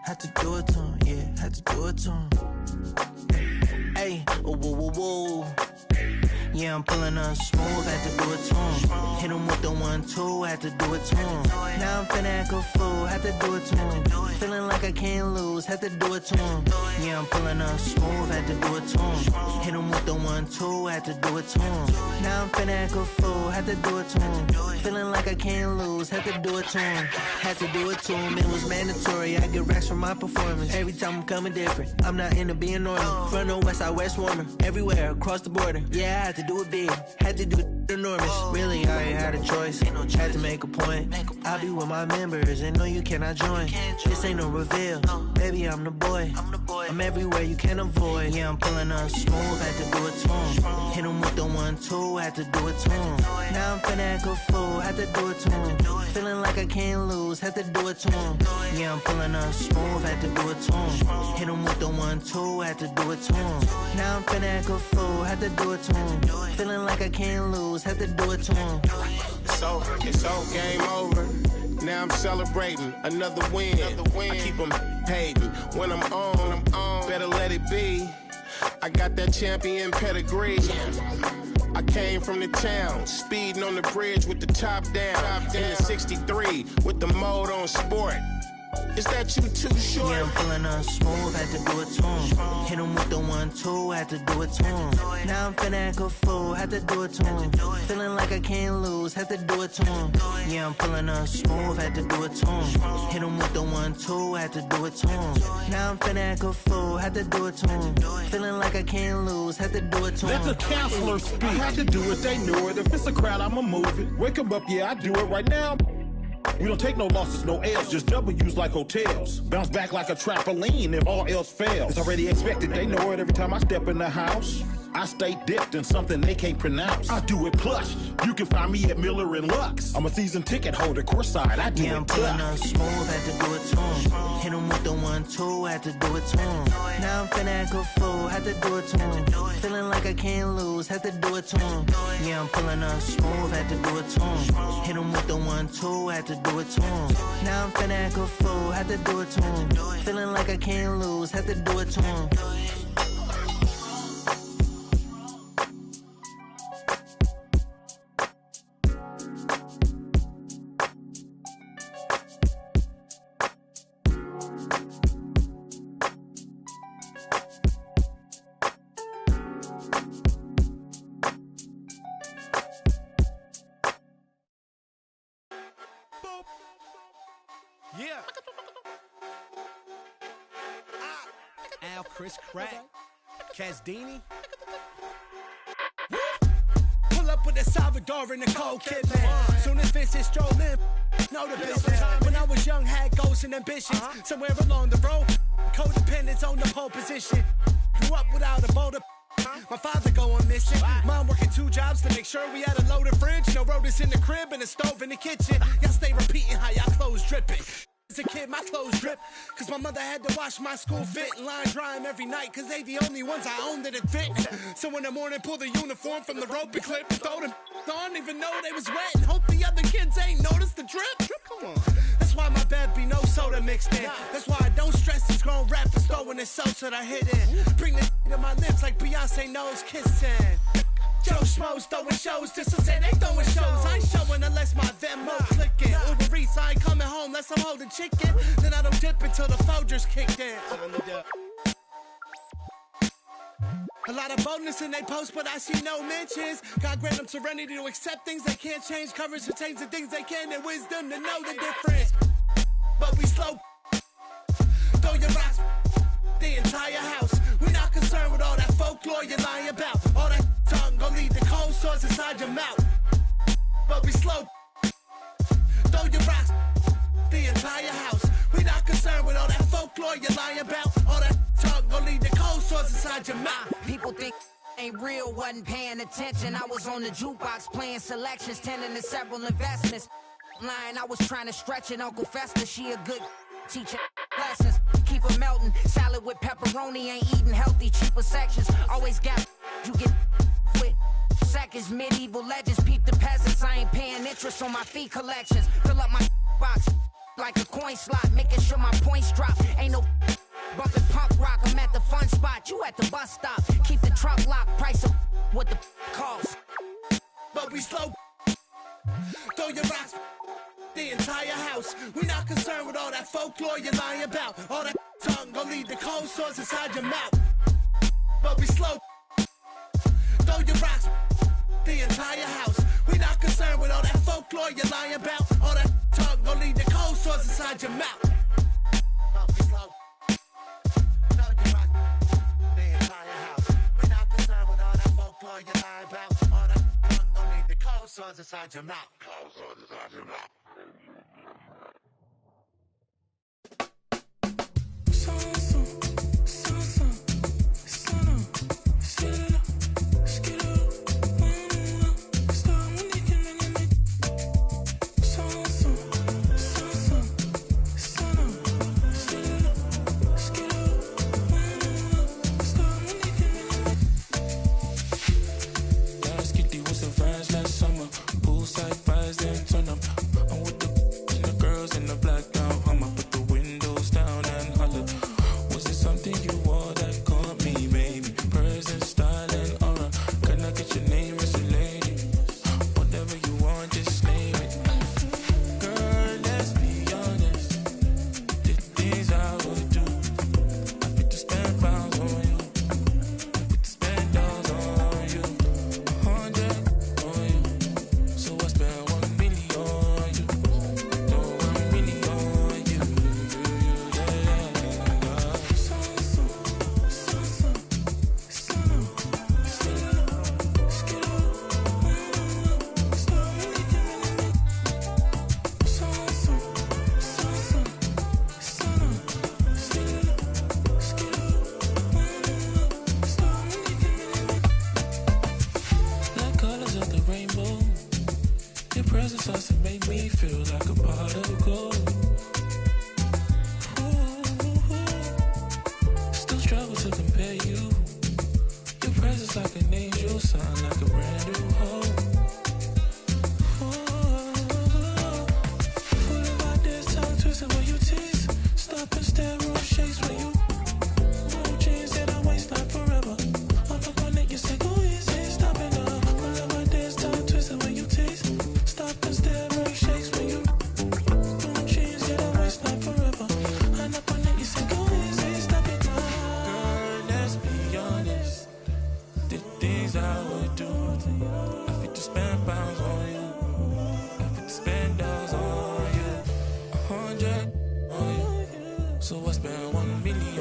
Had to do it to him, yeah, had to do it to him. Hey, whoa, whoa, whoa. Yeah, I'm pulling up smooth, had to do it to him. Hit him with the 1-2, had to do it to him. Now I'm finna act a fool, had to do it to him. Feeling like I can't lose, had to do it to him. Yeah, I'm pulling up smooth, had to do it to him. Hit him with the 1-2, had to do it to him. Now I'm finna act a fool, had to do it to him. Feeling like I can't lose, had to do it to him. Had to do it to him, it was mandatory. I get racks from my performance. Every time I'm coming different, I'm not into being normal. From the west side, west warmer. Everywhere, across the border. Yeah, I had to do it big, had to do it enormous. Really, I ain't had a choice. Had to make a point. I'll be with my members and no, you cannot join. This ain't no reveal. Baby, I'm the boy. I'm everywhere you can avoid. Yeah, I'm pulling up smooth, had to do it to him. Hit him with the 1-2, had to do it to him. Now I'm finna act a fool, had to do it to him. Feeling like I can't lose, had to do it to him. Yeah, I'm pulling up smooth, had to do it to him. Hit him with the 1-2, had to do it to him. Now I'm finna act a fool, had to do it to him. Feeling like I can't lose, had to do it to him. It's all game over. Now I'm celebrating another win. I keep them hating. When I'm on, better let it be. I got that champion pedigree. I came from the town, speeding on the bridge with the top down. In the 63 with the mode on sport. Is that you too short? Yeah, I'm pulling up smooth, had to do it to him. Hit him with the 1-2, had to do it to him. Now I'm finna act a fool, had to do it to him. Feeling like I can't lose, had to do it to him. Yeah, I'm pulling up smooth, had to do it to him. Hit him with the 1-2, had to do it to him. Now I'm finna act a fool, had to do it to him. Feeling like I can't lose, had to do it to him. Let the counselor speak. I had to do it, they knew it. If it's a crowd, I'ma move it. Wake 'em up, yeah, I do it right now. We don't take no losses, no L's, just W's like hotels. Bounce back like a trampoline if all else fails. It's already expected, they know it every time I step in the house. I stay dipped in something they can't pronounce. I do it plush. You can find me at Miller and Lux. I'm a season ticket holder, courtside. I do yeah, it I'm pulling up smooth, had to do it to him. Hit him with the 1-2, had to do it to him. Now I'm finna act a fool, had to do it to him. Feeling like I can't lose, had to do it to him. Yeah, I'm pulling up smooth, had to do it to him. Hit him with the 1-2, had to do it to him. Now I'm finna act a fool, had to do it to him. Feeling like I can't lose, had to do it to him. Yeah. Al, Chris Crack, Casdini. Pull up with a Salvador and Nicole Kidman. Soon as Vince is strolling, know the business. When I was young, had goals and ambitions. Somewhere along the road, codependence on the pole position. Grew up without a motor. My father going missing. Mom working 2 jobs to make sure we had a loaded fridge. No rotors in the crib and a stove in the kitchen. Y'all stay repeating how y'all clothes dripping. As a kid, my clothes drip, cause my mother had to wash my school fit and line dry them every night, cause they the only ones I owned that it fit. So in the morning, pull the uniform from the rope and clip and throw them on, even though they was wet, and hope the other kids ain't noticed the drip. Come on. That's why my bed be no soda mixed in. That's why I don't stress these grown rappers throwing it so that I hit in. Bring the to my lips like Beyonce knows kissing. Joe Schmoes throwing shows just to say they throwing shows. I ain't showing unless my Venmo clicking. Uber Eats, I ain't coming home unless I'm holding chicken. Then I don't dip until the Folgers kick in. A lot of boldness in they post, but I see no mentions. God grant them serenity to accept things they can't change. Courage to change the things they can, and wisdom to know the difference. But we slow. Throw your rocks, the entire house. We're not concerned with all that folklore you're lying about. All that tongue gon' lead to cold sores inside your mouth. But we slow. Throw your rocks, the entire house. We're not concerned with all that folklore you're lying about. All that tongue gon' lead to cold sores inside your mouth. People think ain't real, wasn't paying attention. I was on the jukebox playing selections, tending to several investments. Lying, I was trying to stretch it. Uncle Fester, she a good teacher. Lessons, keep her melting. Salad with pepperoni, ain't eating healthy, cheaper sections. Always got you get with seconds. Medieval legends, peep the peasants. I ain't paying interest on my fee collections. Fill up my box like a coin slot, making sure my points drop. Ain't no bumping punk rock. I'm at the fun spot, you at the bus stop. Keep the truck locked, price of what the cost. But we slow. Throw your rocks, the entire house. We're not concerned with all that folklore you're lying about. All that tongue gon' lead to cold sores inside your mouth. But we slow. Throw your rocks, the entire house. We're not concerned with all that folklore you're lying about. All that tongue gon' lead to cold sores inside your mouth. But we slow. Throw your rocks, the entire house. We're not concerned with all that folklore you're lying about. inside your mouth. So I spent $1 million.